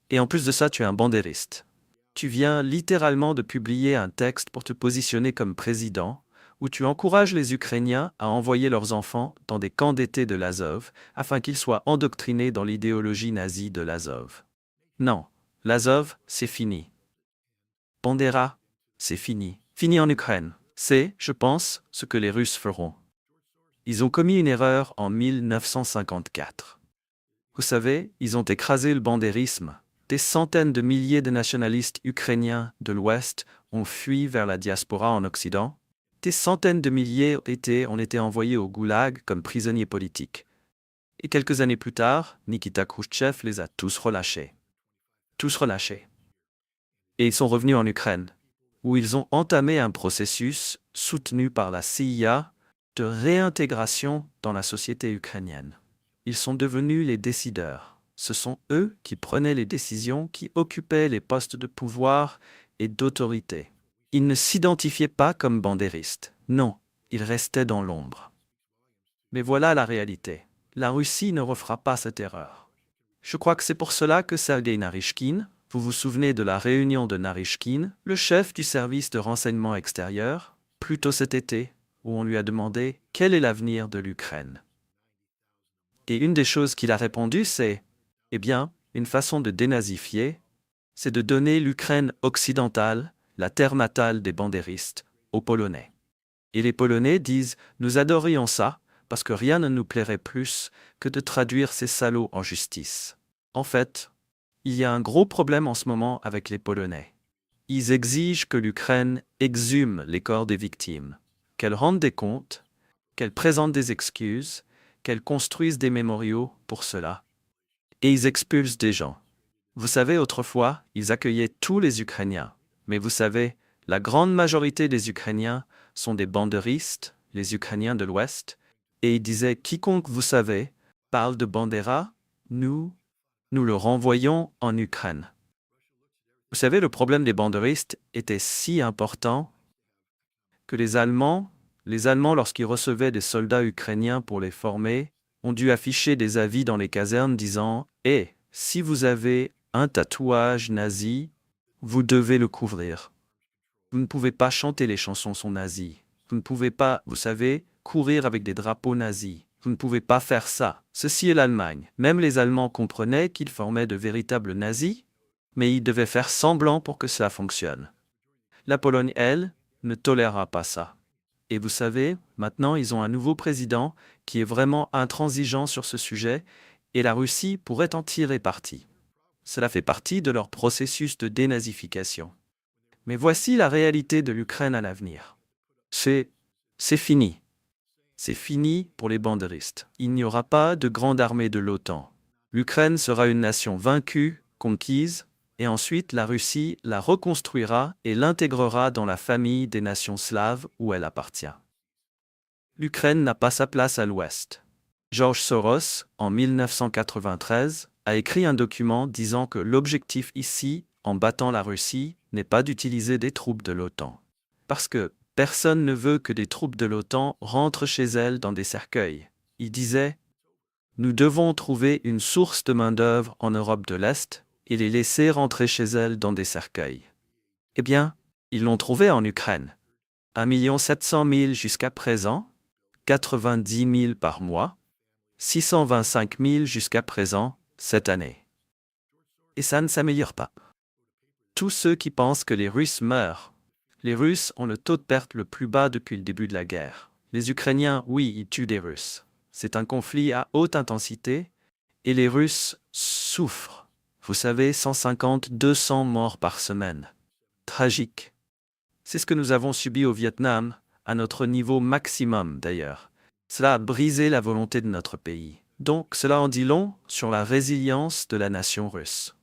Et en plus de ça, tu es un bandériste. Tu viens littéralement de publier un texte pour te positionner comme président, où tu encourages les Ukrainiens à envoyer leurs enfants dans des camps d'été de l'Azov, afin qu'ils soient endoctrinés dans l'idéologie nazie de l'Azov. Non, l'Azov, c'est fini. Bandera, c'est fini. Fini en Ukraine. C'est, je pense, ce que les Russes feront. Ils ont commis une erreur en 1954. Vous savez, ils ont écrasé le bandérisme. Des centaines de milliers de nationalistes ukrainiens de l'Ouest ont fui vers la diaspora en Occident. Des centaines de milliers ont été envoyés au goulag comme prisonniers politiques. Et quelques années plus tard, Nikita Khrouchtchev les a tous relâchés. Tous relâchés. Et ils sont revenus en Ukraine, où ils ont entamé un processus soutenu par la CIA de réintégration dans la société ukrainienne. Ils sont devenus les décideurs. Ce sont eux qui prenaient les décisions, qui occupaient les postes de pouvoir et d'autorité. Ils ne s'identifiaient pas comme bandéristes. Non, ils restaient dans l'ombre. Mais voilà la réalité. La Russie ne refera pas cette erreur. Je crois que c'est pour cela que Sergei Naryshkin, vous vous souvenez de la réunion de Naryshkin, le chef du service de renseignement extérieur, plus tôt cet été, où on lui a demandé quel est l'avenir de l'Ukraine. Et une des choses qu'il a répondu, c'est « Eh bien, une façon de dénazifier, c'est de donner l'Ukraine occidentale, la terre natale des bandéristes, aux Polonais. » Et les Polonais disent « Nous adorions ça, parce que rien ne nous plairait plus que de traduire ces salauds en justice. » En fait, il y a un gros problème en ce moment avec les Polonais. Ils exigent que l'Ukraine exhume les corps des victimes, qu'elle rende des comptes, qu'elle présente des excuses, qu'elle construise des mémoriaux pour cela. Et ils expulsent des gens. Vous savez, autrefois, ils accueillaient tous les Ukrainiens. Mais vous savez, la grande majorité des Ukrainiens sont des bandéristes, les Ukrainiens de l'Ouest, et ils disaient « Quiconque, vous savez, parle de Bandera, nous le renvoyons en Ukraine. » Vous savez, le problème des bandéristes était si important que les Allemands, lorsqu'ils recevaient des soldats ukrainiens pour les former, ont dû afficher des avis dans les casernes disant « Eh, si vous avez un tatouage nazi, vous devez le couvrir. Vous ne pouvez pas chanter les chansons sont nazies. Vous ne pouvez pas, vous savez, courir avec des drapeaux nazis. Vous ne pouvez pas faire ça. Ceci est l'Allemagne. » Même les Allemands comprenaient qu'ils formaient de véritables nazis, mais ils devaient faire semblant pour que cela fonctionne. La Pologne, elle, ne tolérera pas ça. Et vous savez, maintenant ils ont un nouveau président qui est vraiment intransigeant sur ce sujet, et la Russie pourrait en tirer parti. Cela fait partie de leur processus de dénazification. Mais voici la réalité de l'Ukraine à l'avenir. C'est fini. C'est fini pour les bandéristes. Il n'y aura pas de grande armée de l'OTAN. L'Ukraine sera une nation vaincue, conquise, et ensuite la Russie la reconstruira et l'intégrera dans la famille des nations slaves où elle appartient. L'Ukraine n'a pas sa place à l'Ouest. George Soros, en 1993, a écrit un document disant que l'objectif ici, en battant la Russie, n'est pas d'utiliser des troupes de l'OTAN. Parce que personne ne veut que des troupes de l'OTAN rentrent chez elles dans des cercueils. Il disait « Nous devons trouver une source de main-d'œuvre en Europe de l'Est et les laisser rentrer chez elles dans des cercueils. » Eh bien, ils l'ont trouvé en Ukraine. 1 700 000 jusqu'à présent, 90 000 par mois, 625 000 jusqu'à présent, cette année. Et ça ne s'améliore pas. Tous ceux qui pensent que les Russes meurent. Les Russes ont le taux de perte le plus bas depuis le début de la guerre. Les Ukrainiens, oui, ils tuent des Russes. C'est un conflit à haute intensité, et les Russes souffrent. Vous savez, 150-200 morts par semaine. Tragique. C'est ce que nous avons subi au Vietnam, à notre niveau maximum d'ailleurs. Cela a brisé la volonté de notre pays. Donc cela en dit long sur la résilience de la nation russe.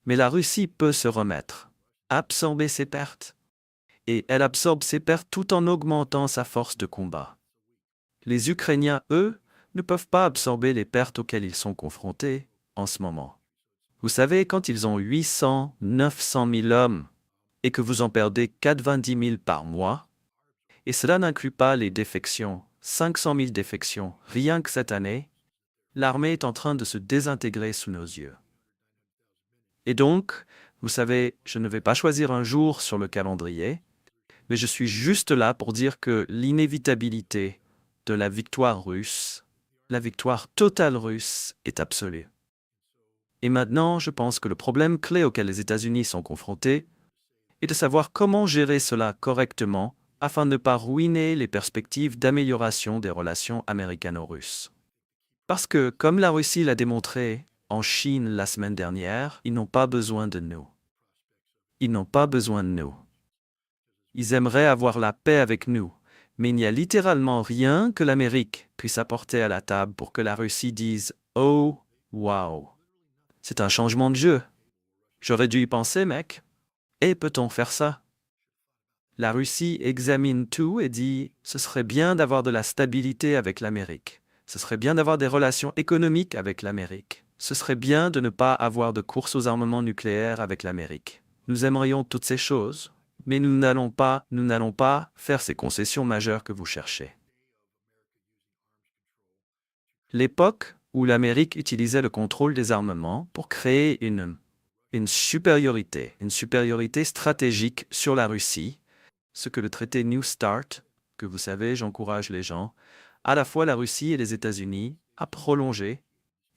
Mais la Russie peut se remettre, absorber ses pertes. Et elle absorbe ses pertes tout en augmentant sa force de combat. Les Ukrainiens, eux, ne peuvent pas absorber les pertes auxquelles ils sont confrontés en ce moment. Vous savez, quand ils ont 800, 900 000 hommes et que vous en perdez 90 000 par mois, et cela n'inclut pas les défections, 500 000 défections, rien que cette année, l'armée est en train de se désintégrer sous nos yeux. Et donc, vous savez, je ne vais pas choisir un jour sur le calendrier, mais je suis juste là pour dire que l'inévitabilité de la victoire russe, la victoire totale russe, est absolue. Et maintenant, je pense que le problème clé auquel les États-Unis sont confrontés est de savoir comment gérer cela correctement afin de ne pas ruiner les perspectives d'amélioration des relations américano-russes. Parce que, comme la Russie l'a démontré en Chine la semaine dernière, ils n'ont pas besoin de nous. Ils n'ont pas besoin de nous. Ils aimeraient avoir la paix avec nous, mais il n'y a littéralement rien que l'Amérique puisse apporter à la table pour que la Russie dise « Oh, wow, c'est un changement de jeu. J'aurais dû y penser, mec. Et peut-on faire ça ?» La Russie examine tout et dit « Ce serait bien d'avoir de la stabilité avec l'Amérique. Ce serait bien d'avoir des relations économiques avec l'Amérique. Ce serait bien de ne pas avoir de course aux armements nucléaires avec l'Amérique. Nous aimerions toutes ces choses, mais nous n'allons pas faire ces concessions majeures que vous cherchez. » L'époque où l'Amérique utilisait le contrôle des armements pour créer une supériorité stratégique sur la Russie, ce que le traité New START, que vous savez, j'encourage les gens, à la fois la Russie et les États-Unis, a prolongé.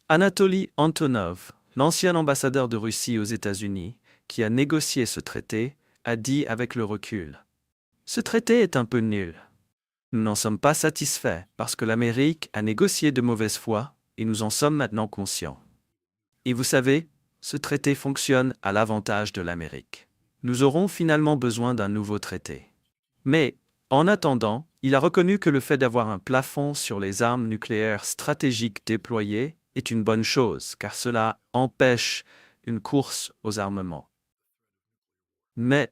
Anatoly Antonov, l'ancien ambassadeur de Russie aux États-Unis, qui a négocié ce traité, a dit avec le recul « Ce traité est un peu nul. Nous n'en sommes pas satisfaits parce que l'Amérique a négocié de mauvaise foi et nous en sommes maintenant conscients. Et vous savez, ce traité fonctionne à l'avantage de l'Amérique. Nous aurons finalement besoin d'un nouveau traité. Mais, en attendant, il a reconnu que le fait d'avoir un plafond sur les armes nucléaires stratégiques déployées est une bonne chose, car cela empêche une course aux armements. Mais,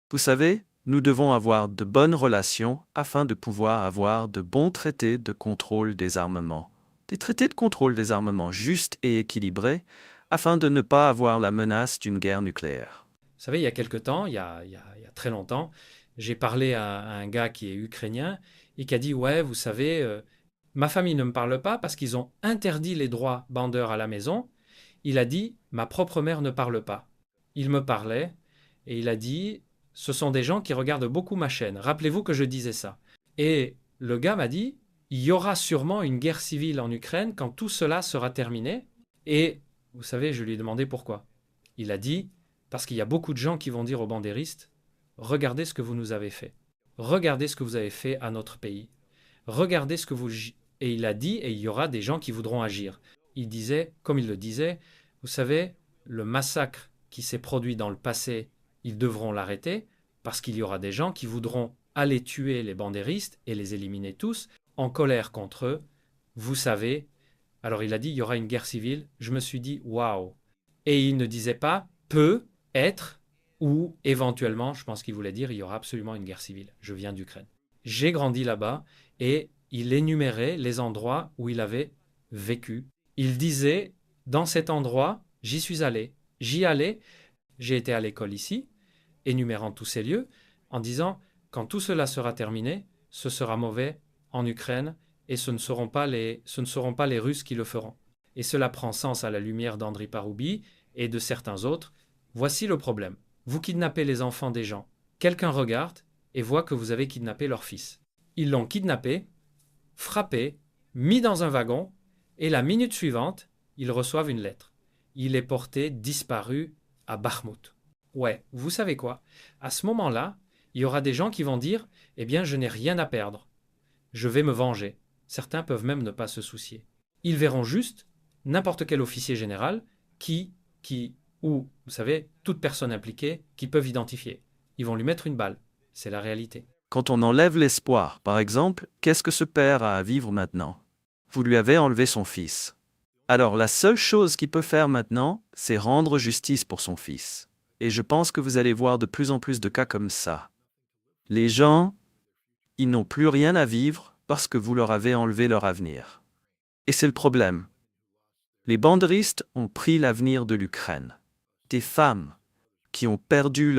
vous savez, nous devons avoir de bonnes relations afin de pouvoir avoir de bons traités de contrôle des armements. Des traités de contrôle des armements justes et équilibrés afin de ne pas avoir la menace d'une guerre nucléaire. Vous savez, il y a quelque temps, il y a très longtemps, j'ai parlé à un gars qui est ukrainien et qui a dit « Ouais, vous savez, ma famille ne me parle pas parce qu'ils ont interdit les droits bandeurs à la maison. » Il a dit « Ma propre mère ne parle pas. » Il me parlait et il a dit « Ce sont des gens qui regardent beaucoup ma chaîne. Rappelez-vous que je disais ça. » Et le gars m'a dit « Il y aura sûrement une guerre civile en Ukraine quand tout cela sera terminé. » Et vous savez, je lui ai demandé pourquoi. Il a dit « Parce qu'il y a beaucoup de gens qui vont dire aux bandéristes « Regardez ce que vous nous avez fait. Regardez ce que vous avez fait à notre pays. Regardez ce que vous... » Et il a dit « Et il y aura des gens qui voudront agir. » Il disait, comme il le disait, vous savez, le massacre qui s'est produit dans le passé, ils devront l'arrêter parce qu'il y aura des gens qui voudront aller tuer les bandéristes et les éliminer tous en colère contre eux. Vous savez, alors il a dit il y aura une guerre civile. Je me suis dit waouh. Et il ne disait pas peut être ou éventuellement, je pense qu'il voulait dire il y aura absolument une guerre civile. Je viens d'Ukraine. J'ai grandi là-bas et il énumérait les endroits où il avait vécu. Il disait dans cet endroit, j'y suis allé. J'y allais, j'ai été à l'école ici, énumérant tous ces lieux, en disant quand tout cela sera terminé, ce sera mauvais en Ukraine et ce ne seront pas les Russes qui le feront. Et cela prend sens à la lumière d'Andriy Paroubi et de certains autres. Voici le problème. Vous kidnappez les enfants des gens. Quelqu'un regarde et voit que vous avez kidnappé leur fils. Ils l'ont kidnappé, frappé, mis dans un wagon et la minute suivante, ils reçoivent une lettre. Il est porté disparu à Bakhmout. Ouais, vous savez quoi? À ce moment-là, il y aura des gens qui vont dire « Eh bien, je n'ai rien à perdre. Je vais me venger. » Certains peuvent même ne pas se soucier. Ils verront juste n'importe quel officier général ou, vous savez, toute personne impliquée qui peuvent identifier. Ils vont lui mettre une balle. C'est la réalité. Quand on enlève l'espoir, par exemple, qu'est-ce que ce père a à vivre maintenant? Vous lui avez enlevé son fils. Alors la seule chose qu'il peut faire maintenant, c'est rendre justice pour son fils. Et je pense que vous allez voir de plus en plus de cas comme ça. Les gens, ils n'ont plus rien à vivre, parce que vous leur avez enlevé leur avenir. Et c'est le problème. Les banderistes ont pris l'avenir de l'Ukraine. Des femmes qui ont perdu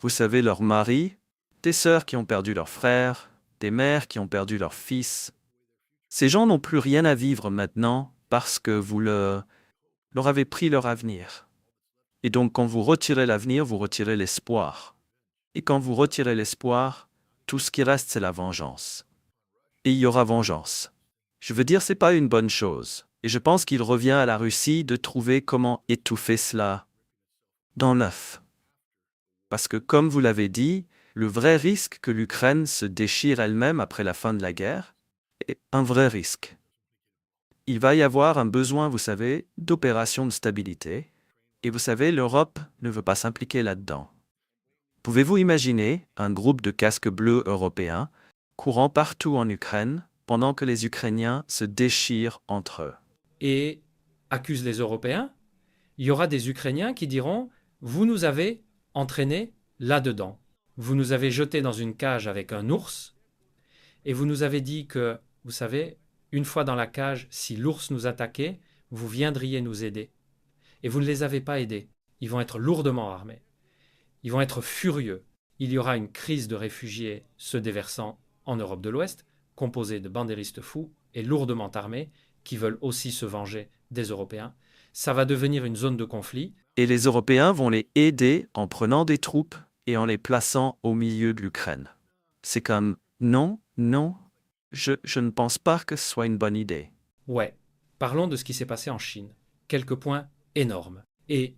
vous savez, leur mari, des sœurs qui ont perdu leurs frères, des mères qui ont perdu leurs fils. Ces gens n'ont plus rien à vivre maintenant parce que vous leur avez pris leur avenir. Et donc quand vous retirez l'avenir, vous retirez l'espoir. Et quand vous retirez l'espoir, tout ce qui reste, c'est la vengeance. Et il y aura vengeance. Je veux dire, c'est pas une bonne chose. Et je pense qu'il revient à la Russie de trouver comment étouffer cela dans l'œuf. Parce que, comme vous l'avez dit, le vrai risque que l'Ukraine se déchire elle-même après la fin de la guerre est un vrai risque. Il va y avoir un besoin, vous savez, d'opération de stabilité. Et vous savez, l'Europe ne veut pas s'impliquer là-dedans. Pouvez-vous imaginer un groupe de casques bleus européens courant partout en Ukraine pendant que les Ukrainiens se déchirent entre eux? Et accusent les Européens. Il y aura des Ukrainiens qui diront « Vous nous avez entraînés là-dedans. Vous nous avez jetés dans une cage avec un ours et vous nous avez dit que, vous savez, une fois dans la cage, si l'ours nous attaquait, vous viendriez nous aider. Et vous ne les avez pas aidés. Ils vont être lourdement armés. Ils vont être furieux. Il y aura une crise de réfugiés se déversant en Europe de l'Ouest, composée de bandéristes fous et lourdement armés qui veulent aussi se venger des Européens. Ça va devenir une zone de conflit. Et les Européens vont les aider en prenant des troupes et en les plaçant au milieu de l'Ukraine. C'est comme non, je ne pense pas que ce soit une bonne idée. Ouais, parlons de ce qui s'est passé en Chine. Quelques points énormes. Et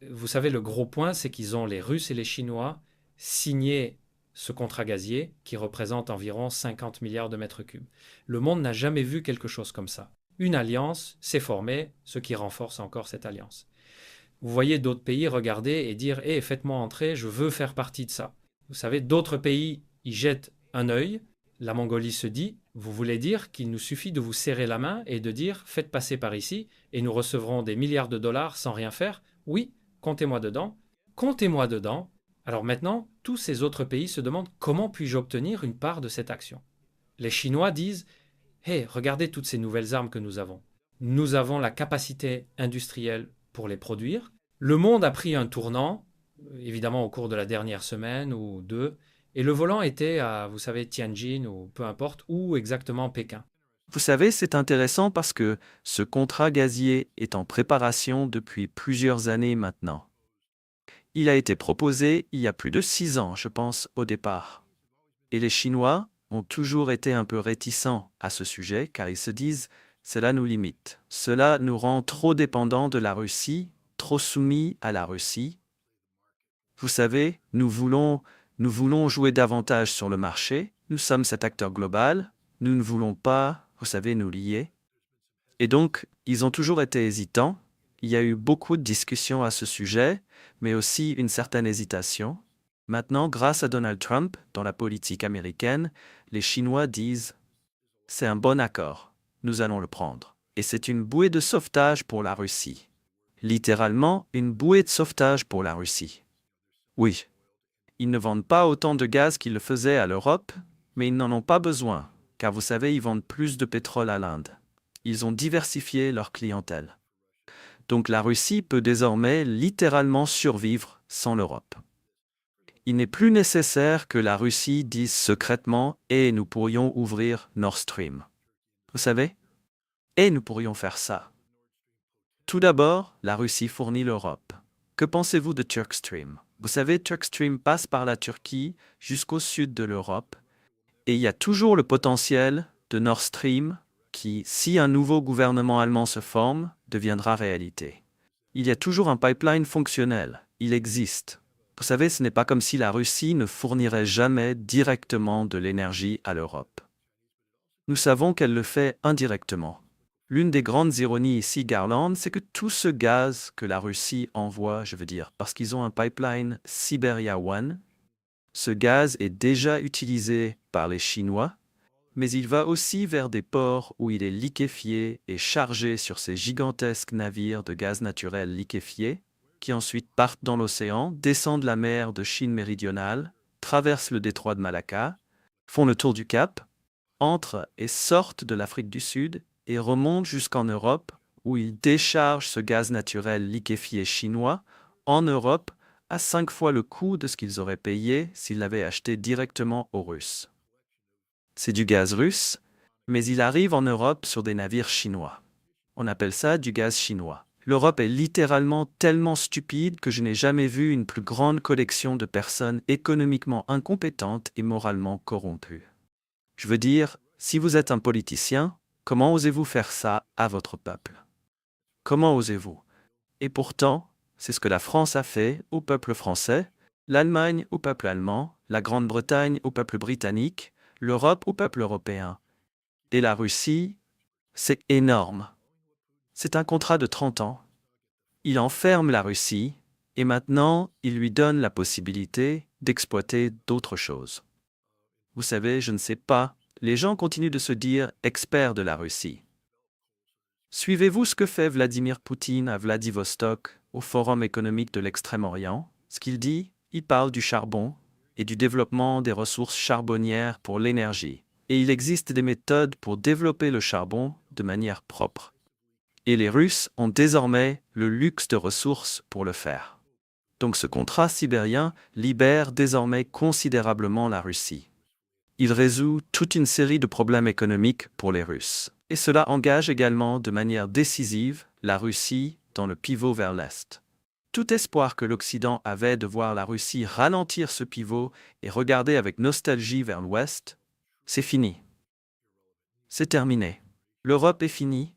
vous savez, le gros point, c'est qu'ils ont, les Russes et les Chinois, signé ce contrat gazier qui représente environ 50 milliards de mètres cubes. Le monde n'a jamais vu quelque chose comme ça. Une alliance s'est formée, ce qui renforce encore cette alliance. Vous voyez d'autres pays regarder et dire « Hé, faites-moi entrer, je veux faire partie de ça ». Vous savez, d'autres pays y jettent un œil. La Mongolie se dit « Vous voulez dire qu'il nous suffit de vous serrer la main et de dire « Faites passer par ici et nous recevrons des milliards de dollars sans rien faire ». Oui, comptez-moi dedans. Comptez-moi dedans. Alors maintenant, tous ces autres pays se demandent « Comment puis-je obtenir une part de cette action ?» Les Chinois disent « Hé, regardez toutes ces nouvelles armes que nous avons. Nous avons la capacité industrielle pour les produire. Le monde a pris un tournant, évidemment au cours de la dernière semaine ou deux, et le volant était à, vous savez, Tianjin ou peu importe, où exactement Pékin. Vous savez, c'est intéressant parce que ce contrat gazier est en préparation depuis plusieurs années maintenant. Il a été proposé il y a plus de 6 ans, je pense, au départ. Et les Chinois ont toujours été un peu réticents à ce sujet car ils se disent « cela nous limite, cela nous rend trop dépendants de la Russie, trop soumis à la Russie. Vous savez, nous voulons jouer davantage sur le marché, nous sommes cet acteur global, nous ne voulons pas, vous savez, nous lier. » Et donc, ils ont toujours été hésitants. Il y a eu beaucoup de discussions à ce sujet, mais aussi une certaine hésitation. Maintenant, grâce à Donald Trump, dans la politique américaine, les Chinois disent « c'est un bon accord, nous allons le prendre. » Et c'est une bouée de sauvetage pour la Russie. Littéralement, une bouée de sauvetage pour la Russie. Oui, ils ne vendent pas autant de gaz qu'ils le faisaient à l'Europe, mais ils n'en ont pas besoin, car vous savez, ils vendent plus de pétrole à l'Inde. Ils ont diversifié leur clientèle. Donc la Russie peut désormais littéralement survivre sans l'Europe. Il n'est plus nécessaire que la Russie dise secrètement « et nous pourrions ouvrir Nord Stream ». Vous savez ? Et nous pourrions faire ça. Tout d'abord, la Russie fournit l'Europe. Que pensez-vous de Turkstream ? Vous savez, Turkstream passe par la Turquie jusqu'au sud de l'Europe, et il y a toujours le potentiel de Nord Stream qui, si un nouveau gouvernement allemand se forme, deviendra réalité. Il y a toujours un pipeline fonctionnel, il existe. Vous savez, ce n'est pas comme si la Russie ne fournirait jamais directement de l'énergie à l'Europe. Nous savons qu'elle le fait indirectement. L'une des grandes ironies ici, Garland, c'est que tout ce gaz que la Russie envoie, je veux dire, parce qu'ils ont un pipeline Siberia One, ce gaz est déjà utilisé par les Chinois, mais il va aussi vers des ports où il est liquéfié et chargé sur ces gigantesques navires de gaz naturel liquéfié, qui ensuite partent dans l'océan, descendent la mer de Chine méridionale, traversent le détroit de Malacca, font le tour du Cap, entrent et sortent de l'Afrique du Sud et remontent jusqu'en Europe, où ils déchargent ce gaz naturel liquéfié chinois en Europe à 5 fois le coût de ce qu'ils auraient payé s'ils l'avaient acheté directement aux Russes. C'est du gaz russe, mais il arrive en Europe sur des navires chinois. On appelle ça du gaz chinois. L'Europe est littéralement tellement stupide que je n'ai jamais vu une plus grande collection de personnes économiquement incompétentes et moralement corrompues. Je veux dire, si vous êtes un politicien, comment osez-vous faire ça à votre peuple? Comment osez-vous? Et pourtant, c'est ce que la France a fait au peuple français, l'Allemagne au peuple allemand, la Grande-Bretagne au peuple britannique, l'Europe au peuple européen. Et la Russie, c'est énorme. C'est un contrat de 30 ans. Il enferme la Russie, et maintenant, il lui donne la possibilité d'exploiter d'autres choses. Vous savez, je ne sais pas, les gens continuent de se dire experts de la Russie. Suivez-vous ce que fait Vladimir Poutine à Vladivostok, au Forum économique de l'Extrême-Orient? Ce qu'il dit, il parle du charbon et du développement des ressources charbonnières pour l'énergie. Et il existe des méthodes pour développer le charbon de manière propre. Et les Russes ont désormais le luxe de ressources pour le faire. Donc ce contrat sibérien libère désormais considérablement la Russie. Il résout toute une série de problèmes économiques pour les Russes. Et cela engage également de manière décisive la Russie dans le pivot vers l'Est. Tout espoir que l'Occident avait de voir la Russie ralentir ce pivot et regarder avec nostalgie vers l'Ouest, c'est fini. C'est terminé. L'Europe est finie,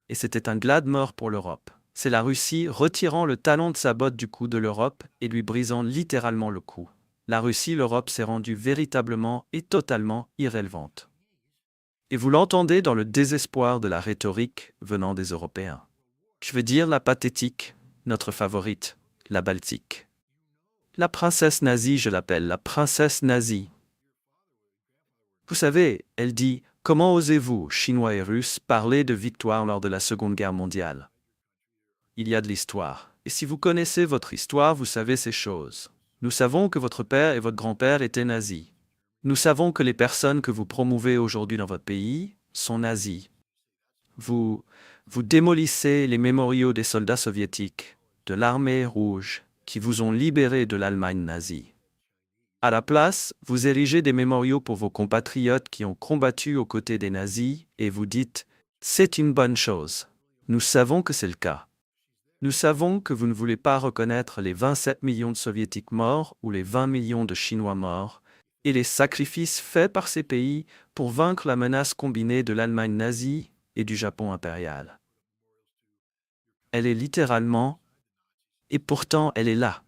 et c'était un glad mort pour l'Europe. C'est la Russie retirant le talon de sa botte du cou de l'Europe et lui brisant littéralement le cou. La Russie, l'Europe s'est rendue véritablement et totalement irrélevante. Et vous l'entendez dans le désespoir de la rhétorique venant des Européens. Je veux dire la pathétique, notre favorite, la Baltique. La princesse nazie, je l'appelle la princesse nazie. Vous savez, elle dit « Comment osez-vous, Chinois et Russes, parler de victoire lors de la Seconde Guerre mondiale ?» Il y a de l'histoire. Et si vous connaissez votre histoire, vous savez ces choses. Nous savons que votre père et votre grand-père étaient nazis. Nous savons que les personnes que vous promouvez aujourd'hui dans votre pays sont nazis. Vous démolissez les mémoriaux des soldats soviétiques, de l'armée rouge, qui vous ont libérés de l'Allemagne nazie. À la place, vous érigez des mémoriaux pour vos compatriotes qui ont combattu aux côtés des nazis et vous dites « C'est une bonne chose ». Nous savons que c'est le cas. Nous savons que vous ne voulez pas reconnaître les 27 millions de Soviétiques morts ou les 20 millions de Chinois morts et les sacrifices faits par ces pays pour vaincre la menace combinée de l'Allemagne nazie et du Japon impérial. Elle est littéralement, et pourtant elle est là.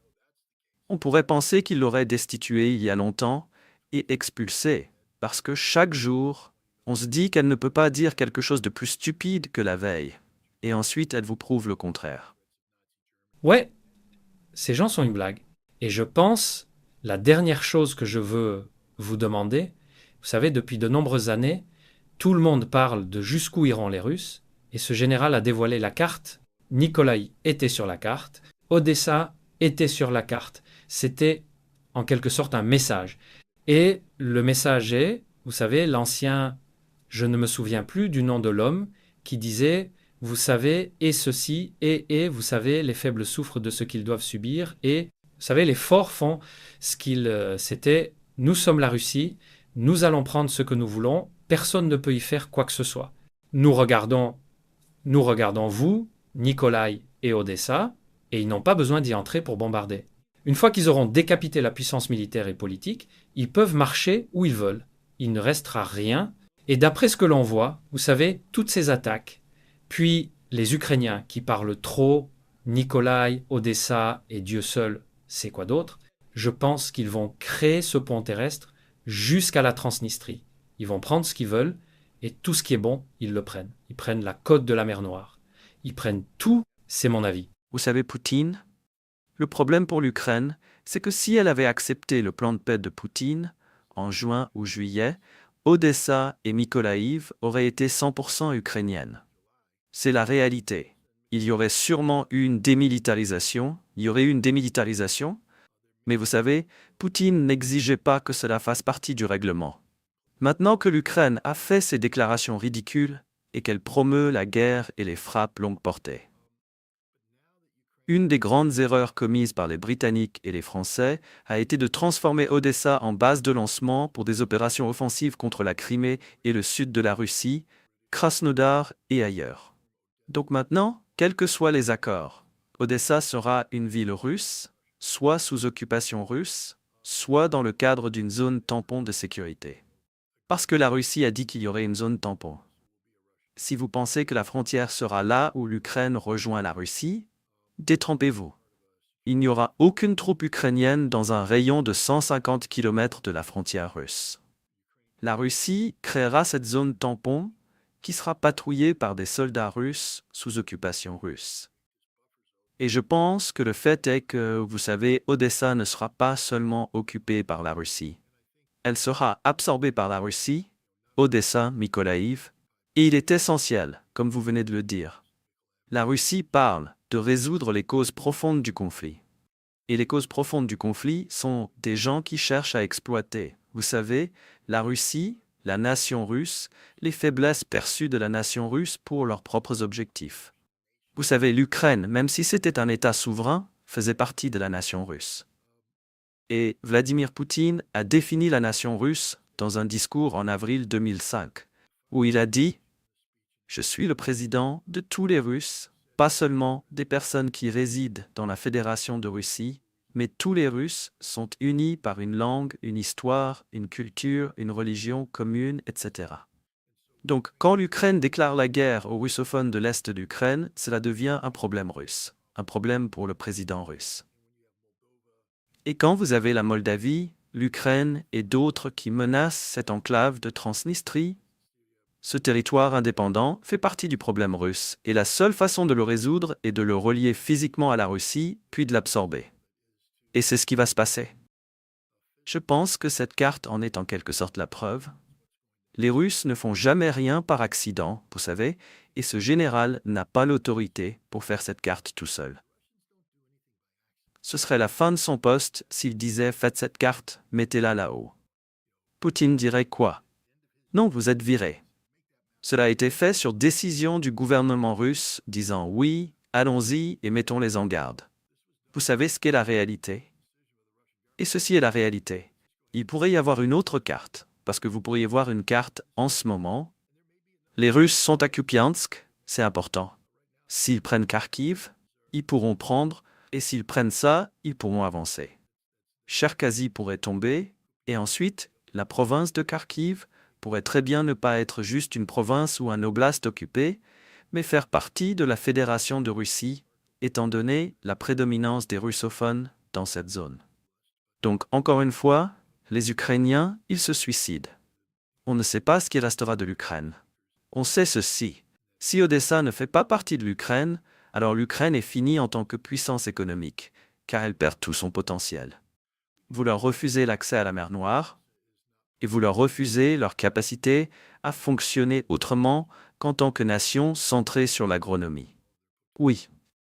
On pourrait penser qu'il l'aurait destituée il y a longtemps et expulsée, parce que chaque jour, on se dit qu'elle ne peut pas dire quelque chose de plus stupide que la veille, et ensuite elle vous prouve le contraire. Ouais, ces gens sont une blague. Et je pense, la dernière chose que je veux vous demander, vous savez, depuis de nombreuses années, tout le monde parle de jusqu'où iront les Russes, et ce général a dévoilé la carte. Nikolaï était sur la carte, Odessa était sur la carte. C'était en quelque sorte un message. Et le message est, vous savez, l'ancien, je ne me souviens plus du nom de l'homme, qui disait, vous savez, et ceci, et, vous savez, les faibles souffrent de ce qu'ils doivent subir, et, vous savez, les forts font ce qu'ils... c'était, nous sommes la Russie, nous allons prendre ce que nous voulons, personne ne peut y faire quoi que ce soit. Nous regardons vous, Nikolaï et Odessa, et ils n'ont pas besoin d'y entrer pour bombarder. Une fois qu'ils auront décapité la puissance militaire et politique, ils peuvent marcher où ils veulent. Il ne restera rien. Et d'après ce que l'on voit, vous savez, toutes ces attaques, puis les Ukrainiens qui parlent trop, Nikolaï, Odessa et Dieu seul, c'est quoi d'autre, je pense qu'ils vont créer ce pont terrestre jusqu'à la Transnistrie. Ils vont prendre ce qu'ils veulent et tout ce qui est bon, ils le prennent. Ils prennent la côte de la mer Noire. Ils prennent tout, c'est mon avis. Vous savez, Poutine, le problème pour l'Ukraine, c'est que si elle avait accepté le plan de paix de Poutine, en juin ou juillet, Odessa et Mykolaïv auraient été 100% ukrainiennes. C'est la réalité. Il y aurait sûrement eu une démilitarisation. Mais vous savez, Poutine n'exigeait pas que cela fasse partie du règlement. Maintenant que l'Ukraine a fait ses déclarations ridicules et qu'elle promeut la guerre et les frappes longue portée. Une des grandes erreurs commises par les Britanniques et les Français a été de transformer Odessa en base de lancement pour des opérations offensives contre la Crimée et le sud de la Russie, Krasnodar et ailleurs. Donc maintenant, quels que soient les accords, Odessa sera une ville russe, soit sous occupation russe, soit dans le cadre d'une zone tampon de sécurité. Parce que la Russie a dit qu'il y aurait une zone tampon. Si vous pensez que la frontière sera là où l'Ukraine rejoint la Russie, détrompez-vous. Il n'y aura aucune troupe ukrainienne dans un rayon de 150 km de la frontière russe. La Russie créera cette zone tampon qui sera patrouillée par des soldats russes sous occupation russe. Et je pense que le fait est que, vous savez, Odessa ne sera pas seulement occupée par la Russie. Elle sera absorbée par la Russie, Odessa, Mykolaïv, et il est essentiel, comme vous venez de le dire. La Russie parle de résoudre les causes profondes du conflit. Et les causes profondes du conflit sont des gens qui cherchent à exploiter, vous savez, la Russie, la nation russe, les faiblesses perçues de la nation russe pour leurs propres objectifs. Vous savez, l'Ukraine, même si c'était un État souverain, faisait partie de la nation russe. Et Vladimir Poutine a défini la nation russe dans un discours en avril 2005, où il a dit « Je suis le président de tous les Russes, pas seulement des personnes qui résident dans la Fédération de Russie, mais tous les Russes sont unis par une langue, une histoire, une culture, une religion commune, etc. » Donc, quand l'Ukraine déclare la guerre aux russophones de l'Est de l'Ukraine, cela devient un problème russe, un problème pour le président russe. Et quand vous avez la Moldavie, l'Ukraine et d'autres qui menacent cette enclave de Transnistrie, ce territoire indépendant fait partie du problème russe, et la seule façon de le résoudre est de le relier physiquement à la Russie, puis de l'absorber. Et c'est ce qui va se passer. Je pense que cette carte en est en quelque sorte la preuve. Les Russes ne font jamais rien par accident, vous savez, et ce général n'a pas l'autorité pour faire cette carte tout seul. Ce serait la fin de son poste s'il disait « Faites cette carte, mettez-la là-haut ». Poutine dirait quoi? Non, vous êtes viré. Cela a été fait sur décision du gouvernement russe, disant « Oui, allons-y et mettons-les en garde ». Vous savez ce qu'est la réalité? Et ceci est la réalité. Il pourrait y avoir une autre carte, parce que vous pourriez voir une carte en ce moment. Les Russes sont à Kupiansk, c'est important. S'ils prennent Kharkiv, ils pourront prendre, et s'ils prennent ça, ils pourront avancer. Cherkazy pourrait tomber, et ensuite, la province de Kharkiv pourrait très bien ne pas être juste une province ou un oblast occupé, mais faire partie de la Fédération de Russie, étant donné la prédominance des russophones dans cette zone. Donc, encore une fois, les Ukrainiens, ils se suicident. On ne sait pas ce qui restera de l'Ukraine. On sait ceci. Si Odessa ne fait pas partie de l'Ukraine, alors l'Ukraine est finie en tant que puissance économique, car elle perd tout son potentiel. Vous leur refusez l'accès à la mer Noire, et vous leur refusez leur capacité à fonctionner autrement qu'en tant que nation centrée sur l'agronomie. Oui,